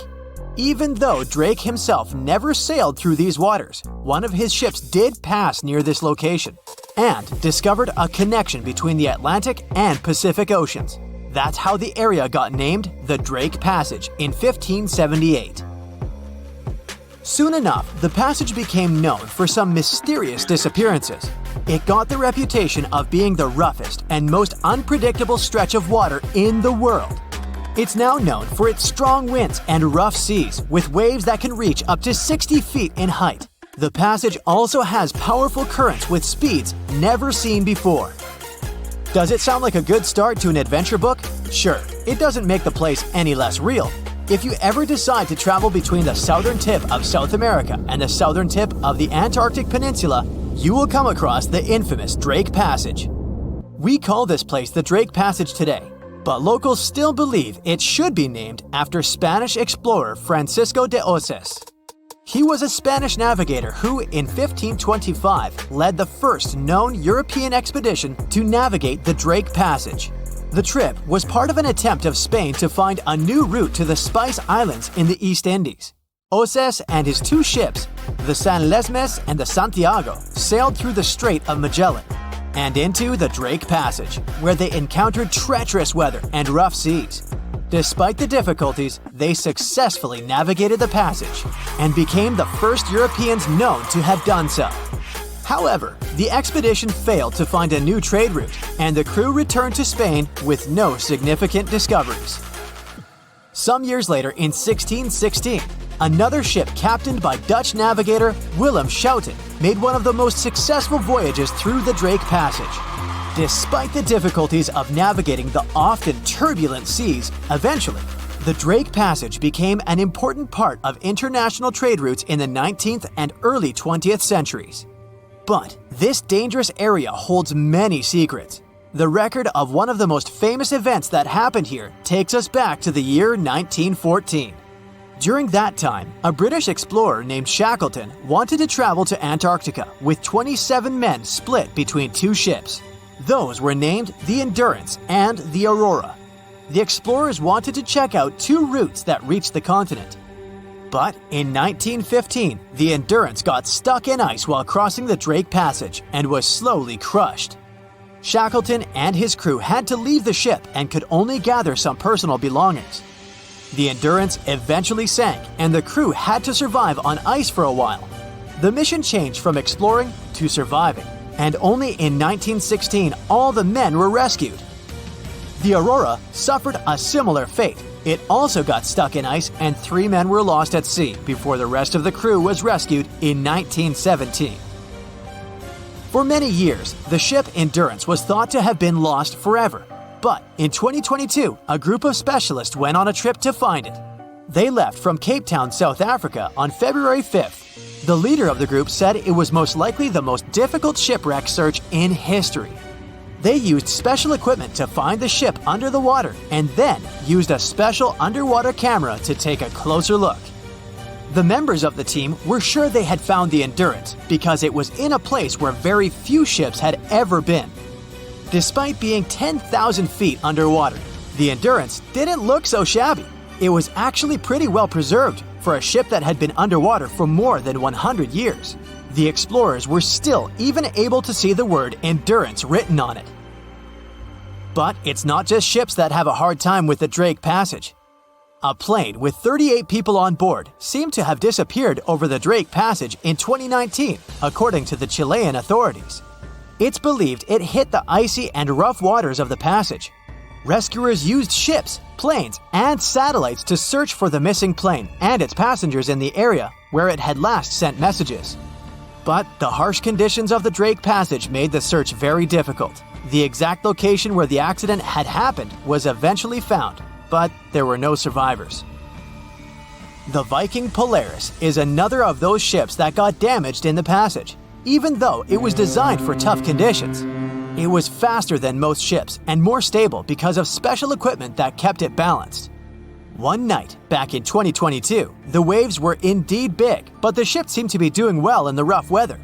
Even though Drake himself never sailed through these waters, one of his ships did pass near this location and discovered a connection between the Atlantic and Pacific Oceans. That's how the area got named the Drake Passage in 1578. Soon enough, the passage became known for some mysterious disappearances. It got the reputation of being the roughest and most unpredictable stretch of water in the world. It's now known for its strong winds and rough seas, with waves that can reach up to 60 feet in height. The passage also has powerful currents with speeds never seen before. Does it sound like a good start to an adventure book? Sure, it doesn't make the place any less real. If you ever decide to travel between the southern tip of South America and the southern tip of the Antarctic Peninsula, you will come across the infamous Drake Passage. We call this place the Drake Passage today, but locals still believe it should be named after Spanish explorer Francisco de Oces. He was a Spanish navigator who, in 1525, led the first known European expedition to navigate the Drake Passage. The trip was part of an attempt of Spain to find a new route to the Spice Islands in the East Indies. Oces and his two ships, the San Lesmes and the Santiago, sailed through the Strait of Magellan and into the Drake Passage, where they encountered treacherous weather and rough seas. Despite the difficulties, they successfully navigated the passage and became the first Europeans known to have done so. However, the expedition failed to find a new trade route, and the crew returned to Spain with no significant discoveries. Some years later, in 1616, another ship captained by Dutch navigator Willem Schouten made one of the most successful voyages through the Drake Passage. Despite the difficulties of navigating the often turbulent seas, eventually, the Drake Passage became an important part of international trade routes in the 19th and early 20th centuries. But this dangerous area holds many secrets. The record of one of the most famous events that happened here takes us back to the year 1914. During that time, a British explorer named Shackleton wanted to travel to Antarctica with 27 men split between two ships. Those were named the Endurance and the Aurora. The explorers wanted to check out two routes that reached the continent. But in 1915, the Endurance got stuck in ice while crossing the Drake Passage and was slowly crushed. Shackleton and his crew had to leave the ship and could only gather some personal belongings. The Endurance eventually sank, and the crew had to survive on ice for a while. The mission changed from exploring to surviving, and only in 1916 all the men were rescued. The Aurora suffered a similar fate. It also got stuck in ice, and 3 men were lost at sea before the rest of the crew was rescued in 1917. For many years, the ship Endurance was thought to have been lost forever. But in 2022, a group of specialists went on a trip to find it. They left from Cape Town, South Africa on February 5th. The leader of the group said it was most likely the most difficult shipwreck search in history. They used special equipment to find the ship under the water and then used a special underwater camera to take a closer look. The members of the team were sure they had found the Endurance because it was in a place where very few ships had ever been. Despite being 10,000 feet underwater, the Endurance didn't look so shabby. It was actually pretty well preserved for a ship that had been underwater for more than 100 years. The explorers were still even able to see the word Endurance written on it. But it's not just ships that have a hard time with the Drake Passage. A plane with 38 people on board seemed to have disappeared over the Drake Passage in 2019, according to the Chilean authorities. It's believed it hit the icy and rough waters of the passage. Rescuers used ships, planes, and satellites to search for the missing plane and its passengers in the area where it had last sent messages. But the harsh conditions of the Drake Passage made the search very difficult. The exact location where the accident had happened was eventually found, but there were no survivors. The Viking Polaris is another of those ships that got damaged in the passage, even though it was designed for tough conditions. It was faster than most ships and more stable because of special equipment that kept it balanced. One night, back in 2022, the waves were indeed big, but the ship seemed to be doing well in the rough weather.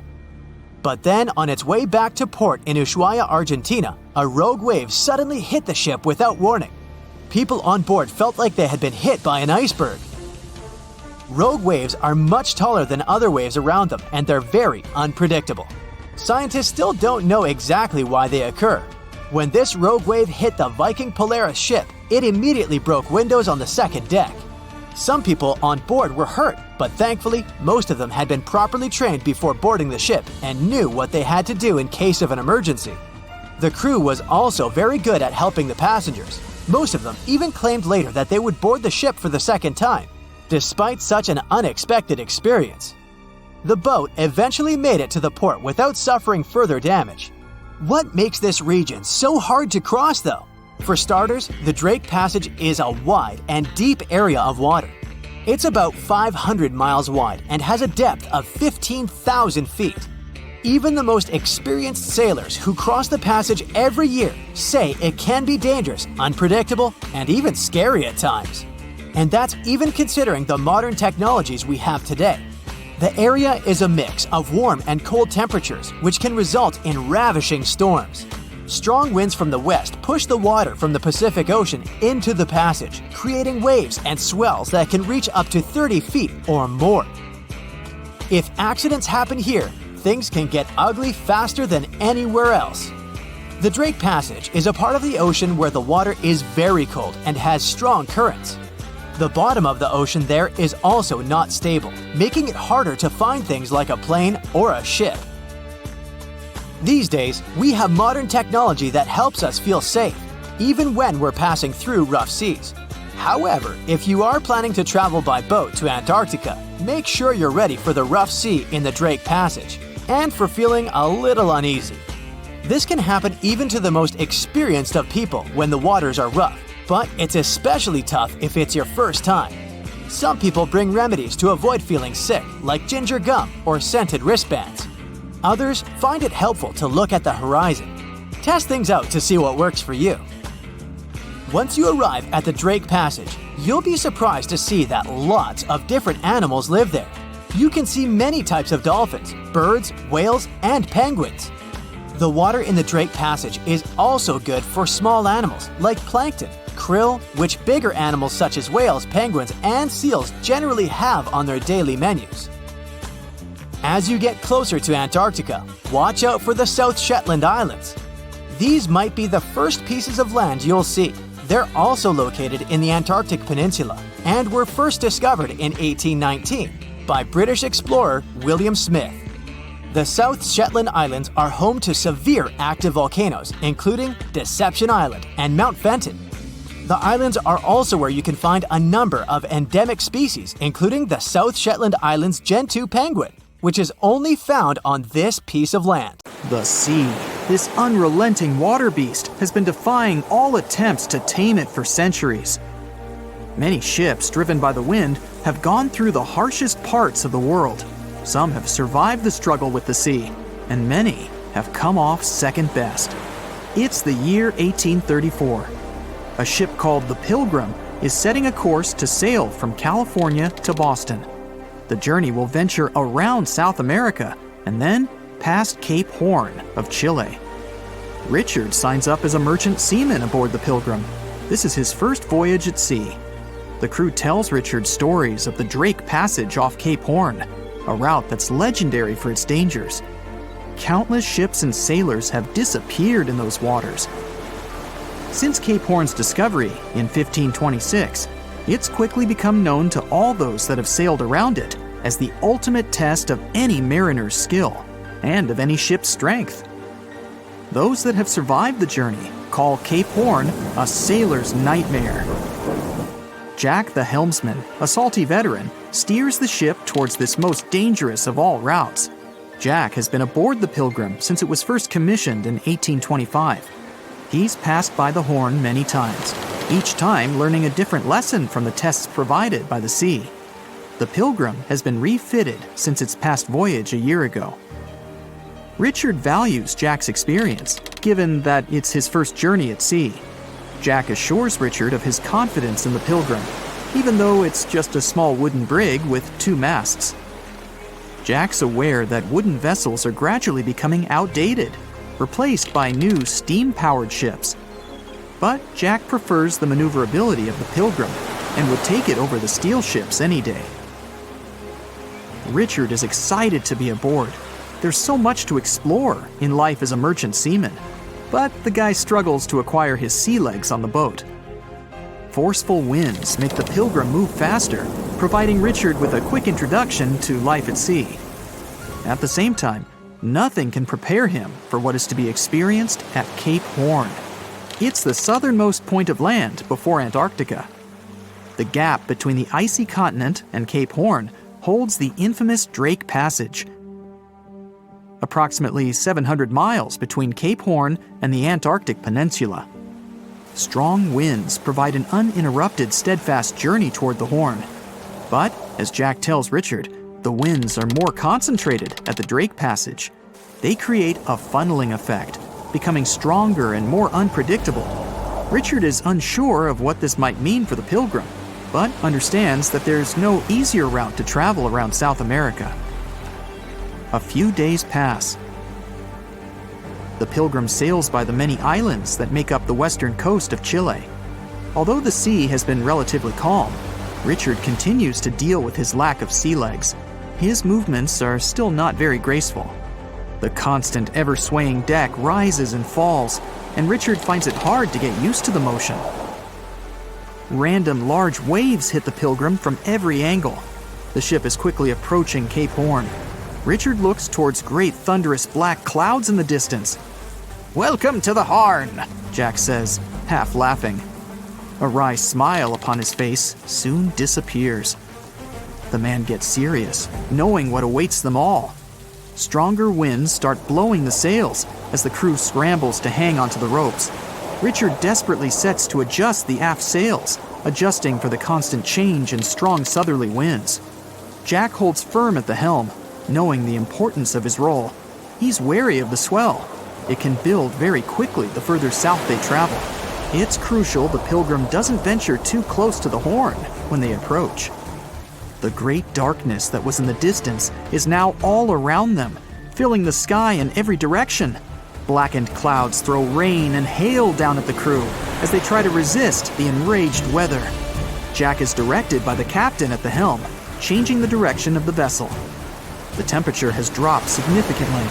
But then, on its way back to port in Ushuaia, Argentina, a rogue wave suddenly hit the ship without warning. People on board felt like they had been hit by an iceberg. Rogue waves are much taller than other waves around them, and they're very unpredictable. Scientists still don't know exactly why they occur. When this rogue wave hit the Viking Polaris ship, it immediately broke windows on the second deck. Some people on board were hurt, but thankfully, most of them had been properly trained before boarding the ship and knew what they had to do in case of an emergency. The crew was also very good at helping the passengers. Most of them even claimed later that they would board the ship for the second time, despite such an unexpected experience. The boat eventually made it to the port without suffering further damage. What makes this region so hard to cross, though? For starters, the Drake Passage is a wide and deep area of water. It's about 500 miles wide and has a depth of 15,000 feet. Even the most experienced sailors who cross the passage every year say it can be dangerous, unpredictable, and even scary at times. And that's even considering the modern technologies we have today. The area is a mix of warm and cold temperatures, which can result in ravishing storms. Strong winds from the west push the water from the Pacific Ocean into the passage, creating waves and swells that can reach up to 30 feet or more. If accidents happen here, things can get ugly faster than anywhere else. The Drake Passage is a part of the ocean where the water is very cold and has strong currents. The bottom of the ocean there is also not stable, making it harder to find things like a plane or a ship. These days, we have modern technology that helps us feel safe, even when we're passing through rough seas. However, if you are planning to travel by boat to Antarctica, make sure you're ready for the rough sea in the Drake Passage, and for feeling a little uneasy. This can happen even to the most experienced of people when the waters are rough, but it's especially tough if it's your first time. Some people bring remedies to avoid feeling sick, like ginger gum or scented wristbands. Others find it helpful to look at the horizon. Test things out to see what works for you. Once you arrive at the Drake Passage, you'll be surprised to see that lots of different animals live there. You can see many types of dolphins, birds, whales, and penguins. The water in the Drake Passage is also good for small animals like plankton, krill, which bigger animals such as whales, penguins, and seals generally have on their daily menus. As you get closer to Antarctica, watch out for the South Shetland Islands. These might be the first pieces of land you'll see. They're also located in the Antarctic Peninsula and were first discovered in 1819 by British explorer William Smith. The South Shetland Islands are home to severe active volcanoes, including Deception Island and Mount Fenton. The islands are also where you can find a number of endemic species, including the South Shetland Islands Gentoo penguin, which is only found on this piece of land. The sea, this unrelenting water beast, has been defying all attempts to tame it for centuries. Many ships driven by the wind have gone through the harshest parts of the world. Some have survived the struggle with the sea, and many have come off second best. It's the year 1834. A ship called the Pilgrim is setting a course to sail from California to Boston. The journey will venture around South America and then past Cape Horn of Chile. Richard signs up as a merchant seaman aboard the Pilgrim. This is his first voyage at sea. The crew tells Richard stories of the Drake Passage off Cape Horn, a route that's legendary for its dangers. Countless ships and sailors have disappeared in those waters. Since Cape Horn's discovery in 1526, it's quickly become known to all those that have sailed around it as the ultimate test of any mariner's skill and of any ship's strength. Those that have survived the journey call Cape Horn a sailor's nightmare. Jack the helmsman, a salty veteran, steers the ship towards this most dangerous of all routes. Jack has been aboard the Pilgrim since it was first commissioned in 1825. He's passed by the Horn many times, each time learning a different lesson from the tests provided by the sea. The Pilgrim has been refitted since its past voyage a year ago. Richard values Jack's experience, given that it's his first journey at sea. Jack assures Richard of his confidence in the Pilgrim. even though it's just a small wooden brig with 2 masts. Jack's aware that wooden vessels are gradually becoming outdated, replaced by new steam-powered ships. But Jack prefers the maneuverability of the Pilgrim and would take it over the steel ships any day. Richard is excited to be aboard. There's so much to explore in life as a merchant seaman, but the guy struggles to acquire his sea legs on the boat. Forceful winds make the Pilgrim move faster, providing Richard with a quick introduction to life at sea. At the same time, nothing can prepare him for what is to be experienced at Cape Horn. It's the southernmost point of land before Antarctica. The gap between the icy continent and Cape Horn holds the infamous Drake Passage. Approximately 700 miles between Cape Horn and the Antarctic Peninsula. Strong winds provide an uninterrupted, steadfast journey toward the Horn. But, as Jack tells Richard, the winds are more concentrated at the Drake Passage. They create a funneling effect, becoming stronger and more unpredictable. Richard is unsure of what this might mean for the Pilgrim, but understands that there's no easier route to travel around South America. A few days pass. The Pilgrim sails by the many islands that make up the western coast of Chile. Although the sea has been relatively calm, Richard continues to deal with his lack of sea legs. His movements are still not very graceful. The constant, ever-swaying deck rises and falls, and Richard finds it hard to get used to the motion. Random large waves hit the Pilgrim from every angle. The ship is quickly approaching Cape Horn. Richard looks towards great thunderous black clouds in the distance. "Welcome to the Horn," Jack says, half laughing. A wry smile upon his face soon disappears. The man gets serious, knowing what awaits them all. Stronger winds start blowing the sails as the crew scrambles to hang onto the ropes. Richard desperately sets to adjust the aft sails, adjusting for the constant change in strong southerly winds. Jack holds firm at the helm, knowing the importance of his role. He's wary of the swell. It can build very quickly the further south they travel. It's crucial the Pilgrim doesn't venture too close to the Horn when they approach. The great darkness that was in the distance is now all around them, filling the sky in every direction. Blackened clouds throw rain and hail down at the crew as they try to resist the enraged weather. Jack is directed by the captain at the helm, changing the direction of the vessel. The temperature has dropped significantly.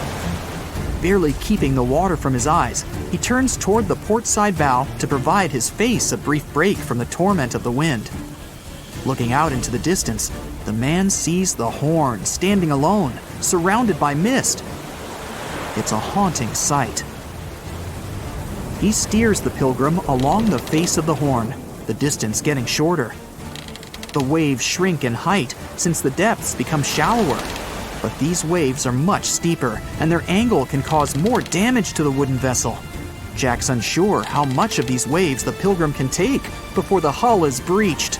Barely keeping the water from his eyes, he turns toward the port side bow to provide his face a brief break from the torment of the wind. Looking out into the distance, the man sees the Horn standing alone, surrounded by mist. It's a haunting sight. He steers the Pilgrim along the face of the Horn, the distance getting shorter. The waves shrink in height since the depths become shallower. But these waves are much steeper, and their angle can cause more damage to the wooden vessel. Jack's unsure how much of these waves the Pilgrim can take before the hull is breached.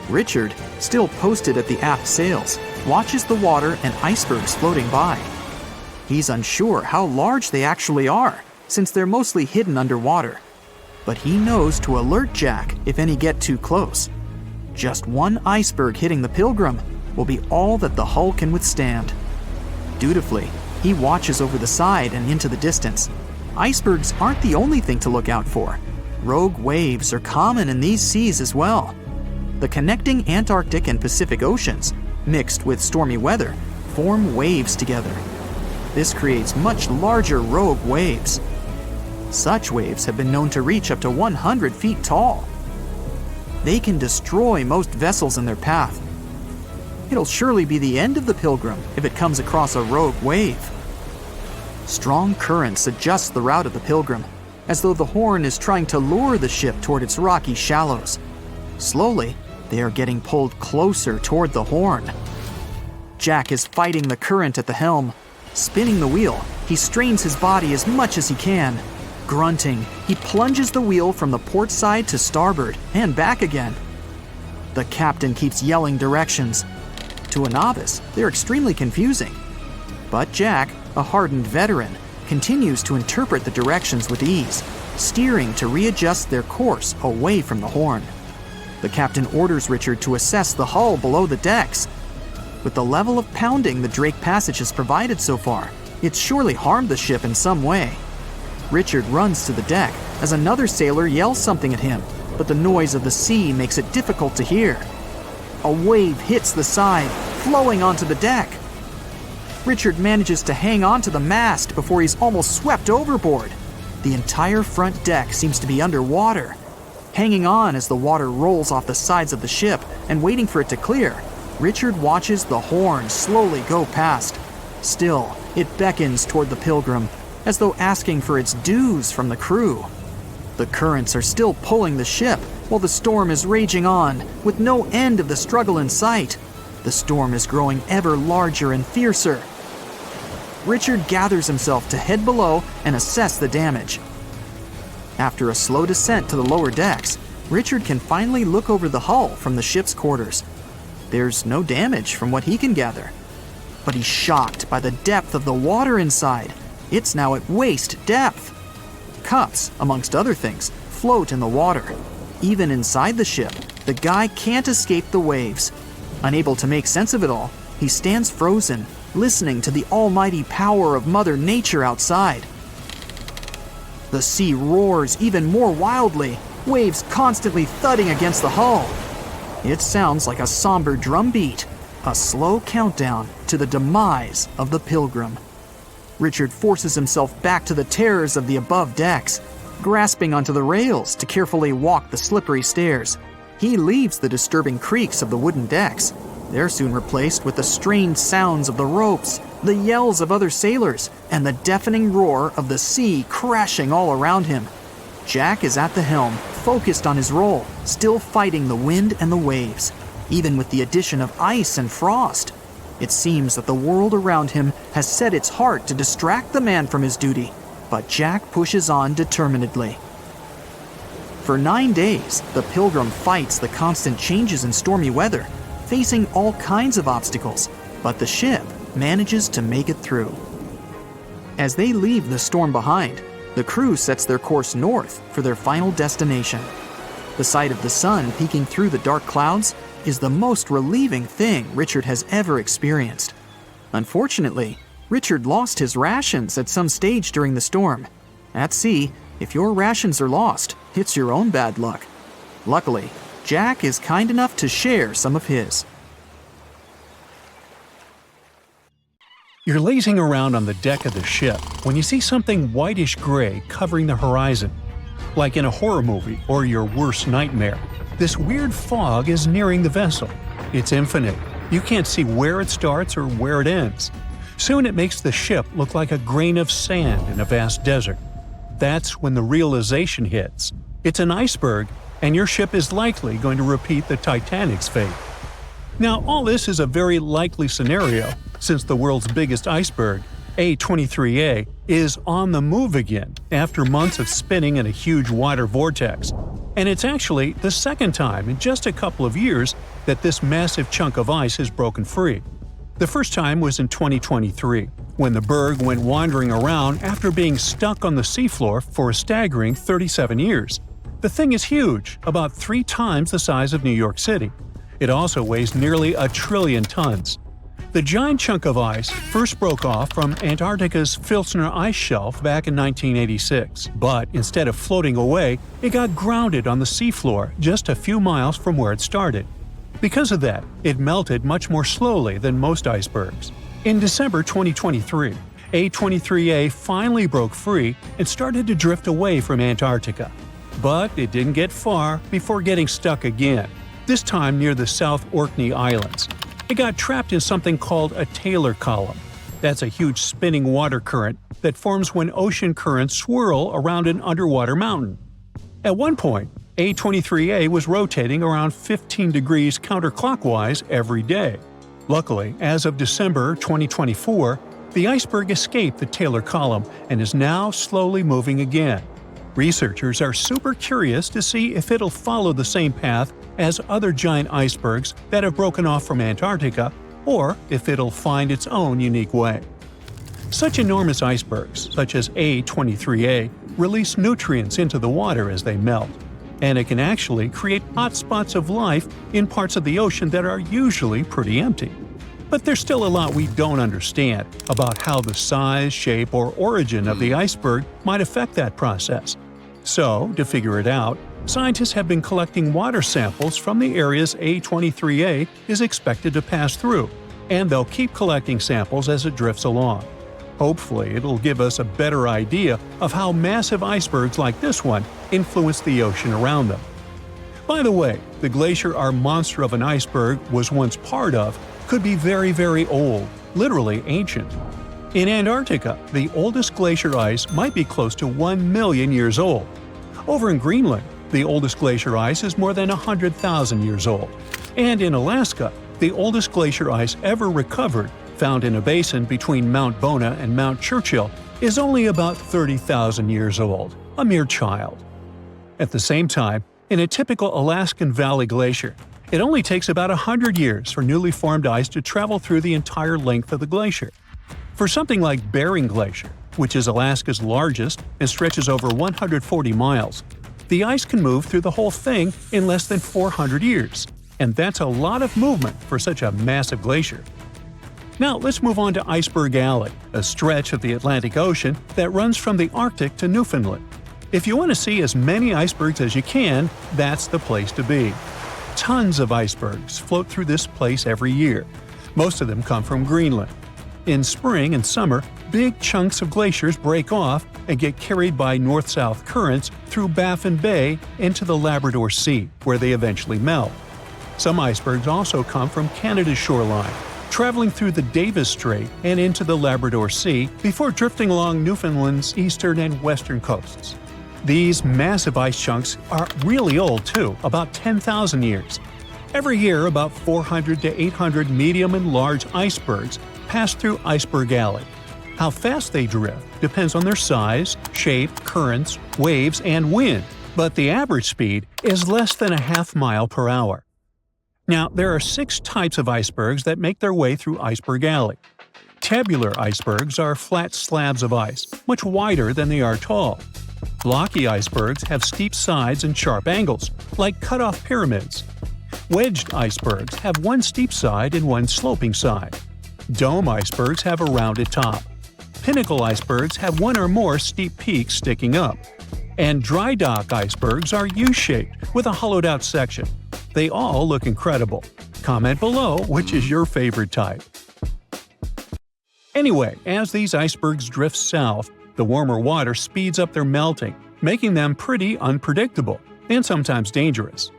Richard, still posted at the aft sails, watches the water and icebergs floating by. He's unsure how large they actually are, since they're mostly hidden underwater. But he knows to alert Jack if any get too close. Just one iceberg hitting the Pilgrim will be all that the hull can withstand. Dutifully, he watches over the side and into the distance. Icebergs aren't the only thing to look out for. Rogue waves are common in these seas as well. The connecting Antarctic and Pacific Oceans, mixed with stormy weather, form waves together. This creates much larger rogue waves. Such waves have been known to reach up to 100 feet tall. They can destroy most vessels in their path. It'll surely be the end of the Pilgrim if it comes across a rogue wave. Strong currents adjust the route of the Pilgrim, as though the Horn is trying to lure the ship toward its rocky shallows. Slowly, they are getting pulled closer toward the Horn. Jack is fighting the current at the helm. Spinning the wheel, he strains his body as much as he can. Grunting, he plunges the wheel from the port side to starboard and back again. The captain keeps yelling directions. To a novice, they're extremely confusing. But Jack, a hardened veteran, continues to interpret the directions with ease, steering to readjust their course away from the Horn. The captain orders Richard to assess the hull below the decks. With the level of pounding the Drake Passage has provided so far, it's surely harmed the ship in some way. Richard runs to the deck as another sailor yells something at him, but the noise of the sea makes it difficult to hear. A wave hits the side, flowing onto the deck. Richard manages to hang on to the mast before he's almost swept overboard. The entire front deck seems to be underwater. Hanging on as the water rolls off the sides of the ship and waiting for it to clear, Richard watches the horn slowly go past. Still, it beckons toward the Pilgrim, as though asking for its dues from the crew. The currents are still pulling the ship, while the storm is raging on, with no end of the struggle in sight. The storm is growing ever larger and fiercer. Richard gathers himself to head below and assess the damage. After a slow descent to the lower decks, Richard can finally look over the hull from the ship's quarters. There's no damage from what he can gather. But he's shocked by the depth of the water inside. It's now at waist depth. Cups, amongst other things, float in the water. Even inside the ship, the guy can't escape the waves. Unable to make sense of it all, he stands frozen, listening to the almighty power of Mother Nature outside. The sea roars even more wildly, waves constantly thudding against the hull. It sounds like a somber drumbeat, a slow countdown to the demise of the Pilgrim. Richard forces himself back to the terrors of the above decks, grasping onto the rails to carefully walk the slippery stairs. He leaves the disturbing creaks of the wooden decks. They're soon replaced with the strained sounds of the ropes, the yells of other sailors, and the deafening roar of the sea crashing all around him. Jack is at the helm, focused on his role, still fighting the wind and the waves, even with the addition of ice and frost. It seems that the world around him has set its heart to distract the man from his duty, but Jack pushes on determinedly. For 9 days, the Pilgrim fights the constant changes in stormy weather, facing all kinds of obstacles, but the ship manages to make it through. As they leave the storm behind, the crew sets their course north for their final destination. The sight of the sun peeking through the dark clouds is the most relieving thing Richard has ever experienced. Unfortunately, Richard lost his rations at some stage during the storm. At sea, if your rations are lost, it's your own bad luck. Luckily, Jack is kind enough to share some of his. You're lazing around on the deck of the ship when you see something whitish-gray covering the horizon. Like in a horror movie or your worst nightmare, this weird fog is nearing the vessel. It's infinite. You can't see where it starts or where it ends. Soon it makes the ship look like a grain of sand in a vast desert. That's when the realization hits. It's an iceberg, and your ship is likely going to repeat the Titanic's fate. Now, all this is a very likely scenario, since the world's biggest iceberg, A23A, is on the move again after months of spinning in a huge water vortex. And it's actually the second time in just a couple of years that this massive chunk of ice has broken free. The first time was in 2023, when the berg went wandering around after being stuck on the seafloor for a staggering 37 years. The thing is huge, about 3 times the size of New York City. It also weighs nearly 1 trillion tons. The giant chunk of ice first broke off from Antarctica's Filsner ice shelf back in 1986, but instead of floating away, it got grounded on the seafloor just a few miles from where it started. Because of that, it melted much more slowly than most icebergs. In December 2023, A23A finally broke free and started to drift away from Antarctica. But it didn't get far before getting stuck again, this time near the South Orkney Islands. It got trapped in something called a Taylor column. That's a huge spinning water current that forms when ocean currents swirl around an underwater mountain. At one point, A23A was rotating around 15 degrees counterclockwise every day. Luckily, as of December 2024, the iceberg escaped the Taylor column and is now slowly moving again. Researchers are super curious to see if it'll follow the same path as other giant icebergs that have broken off from Antarctica, or if it'll find its own unique way. Such enormous icebergs, such as A23A, release nutrients into the water as they melt. and it can actually create hot spots of life in parts of the ocean that are usually pretty empty. But there's still a lot we don't understand about how the size, shape, or origin of the iceberg might affect that process. So, to figure it out, scientists have been collecting water samples from the areas A23A is expected to pass through, and they'll keep collecting samples as it drifts along. Hopefully, it'll give us a better idea of how massive icebergs like this one influence the ocean around them. By the way, the glacier our monster of an iceberg was once part of could be very, very old, literally ancient. In Antarctica, the oldest glacier ice might be close to 1 million years old. Over in Greenland, the oldest glacier ice is more than 100,000 years old. And in Alaska, the oldest glacier ice ever recovered, found in a basin between Mount Bona and Mount Churchill, is only about 30,000 years old, a mere child. At the same time, in a typical Alaskan Valley glacier, it only takes about 100 years for newly formed ice to travel through the entire length of the glacier. For something like Bering Glacier, which is Alaska's largest and stretches over 140 miles, the ice can move through the whole thing in less than 400 years, and that's a lot of movement for such a massive glacier. Now let's move on to Iceberg Alley, a stretch of the Atlantic Ocean that runs from the Arctic to Newfoundland. If you want to see as many icebergs as you can, that's the place to be. Tons of icebergs float through this place every year. Most of them come from Greenland. In spring and summer, big chunks of glaciers break off and get carried by north-south currents through Baffin Bay into the Labrador Sea, where they eventually melt. Some icebergs also come from Canada's shoreline, traveling through the Davis Strait and into the Labrador Sea before drifting along Newfoundland's eastern and western coasts. These massive ice chunks are really old too, about 10,000 years. Every year, about 400 to 800 medium and large icebergs pass through Iceberg Alley. How fast they drift depends on their size, shape, currents, waves, and wind, but the average speed is less than a half mile per hour. Now, there are 6 types of icebergs that make their way through Iceberg Alley. Tabular icebergs are flat slabs of ice, much wider than they are tall. Blocky icebergs have steep sides and sharp angles, like cut-off pyramids. Wedged icebergs have one steep side and one sloping side. Dome icebergs have a rounded top. Pinnacle icebergs have one or more steep peaks sticking up. And dry dock icebergs are U-shaped with a hollowed-out section. They all look incredible. Comment below which is your favorite type. Anyway, as these icebergs drift south, the warmer water speeds up their melting, making them pretty unpredictable and sometimes dangerous.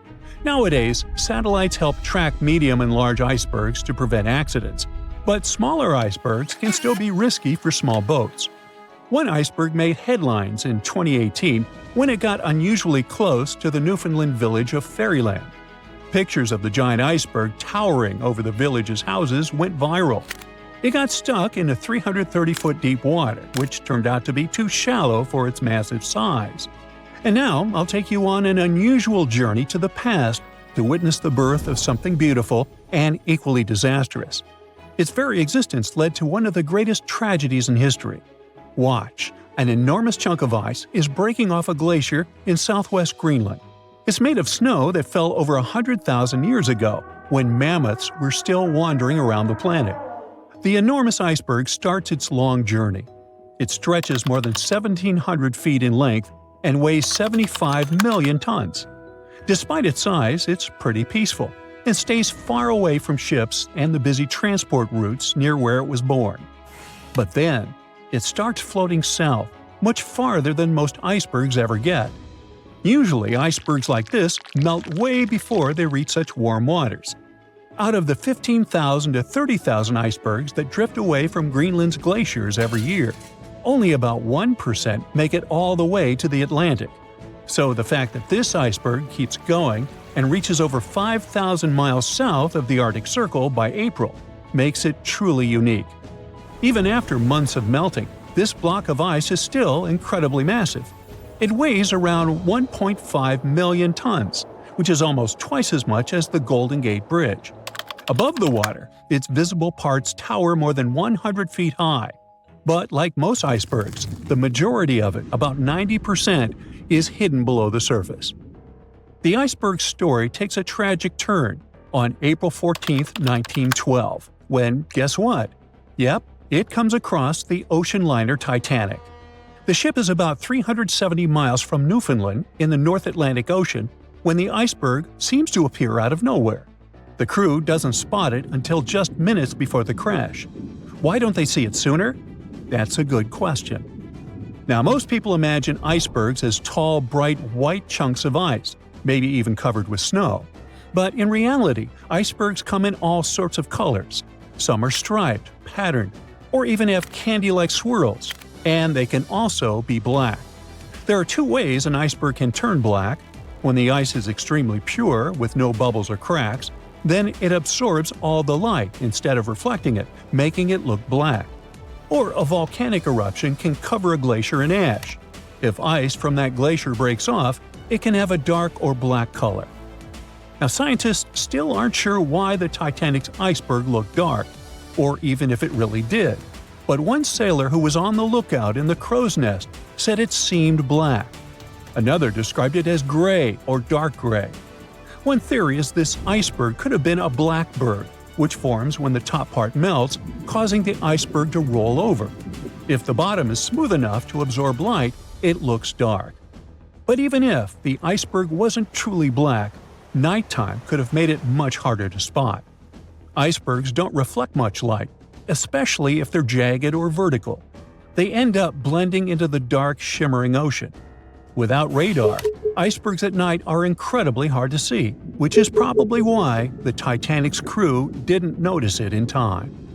Nowadays, satellites help track medium and large icebergs to prevent accidents, but smaller icebergs can still be risky for small boats. One iceberg made headlines in 2018 when it got unusually close to the Newfoundland village of Fairyland. Pictures of the giant iceberg towering over the village's houses went viral. It got stuck in a 330-foot deep water, which turned out to be too shallow for its massive size. And now, I'll take you on an unusual journey to the past to witness the birth of something beautiful and equally disastrous. Its very existence led to one of the greatest tragedies in history. Watch, an enormous chunk of ice is breaking off a glacier in southwest Greenland. It's made of snow that fell over 100,000 years ago, when mammoths were still wandering around the planet. The enormous iceberg starts its long journey. It stretches more than 1,700 feet in length and weighs 75 million tons. Despite its size, it's pretty peaceful and stays far away from ships and the busy transport routes near where it was born. But then, it starts floating south, much farther than most icebergs ever get. Usually, icebergs like this melt way before they reach such warm waters. Out of the 15,000 to 30,000 icebergs that drift away from Greenland's glaciers every year, only about 1% make it all the way to the Atlantic. So the fact that this iceberg keeps going and reaches over 5,000 miles south of the Arctic Circle by April makes it truly unique. Even after months of melting, this block of ice is still incredibly massive. It weighs around 1.5 million tons, which is almost twice as much as the Golden Gate Bridge. Above the water, its visible parts tower more than 100 feet high. But like most icebergs, the majority of it, about 90%, is hidden below the surface. The iceberg's story takes a tragic turn on April 14, 1912, when, guess what? Yep, it comes across the ocean liner Titanic. The ship is about 370 miles from Newfoundland in the North Atlantic Ocean when the iceberg seems to appear out of nowhere. The crew doesn't spot it until just minutes before the crash. Why don't they see it sooner? That's a good question. Now, most people imagine icebergs as tall, bright, white chunks of ice, maybe even covered with snow. But in reality, icebergs come in all sorts of colors. Some are striped, patterned, or even have candy-like swirls, and they can also be black. There are two ways an iceberg can turn black. When the ice is extremely pure, with no bubbles or cracks, then it absorbs all the light instead of reflecting it, making it look black. Or a volcanic eruption can cover a glacier in ash. If ice from that glacier breaks off, it can have a dark or black color. Now, scientists still aren't sure why the Titanic's iceberg looked dark, or even if it really did. But one sailor who was on the lookout in the crow's nest said it seemed black. Another described it as gray or dark gray. One theory is this iceberg could have been a blackbird, which forms when the top part melts, causing the iceberg to roll over. If the bottom is smooth enough to absorb light, it looks dark. But even if the iceberg wasn't truly black, nighttime could have made it much harder to spot. Icebergs don't reflect much light, especially if they're jagged or vertical. They end up blending into the dark, shimmering ocean. Without radar, icebergs at night are incredibly hard to see, which is probably why the Titanic's crew didn't notice it in time.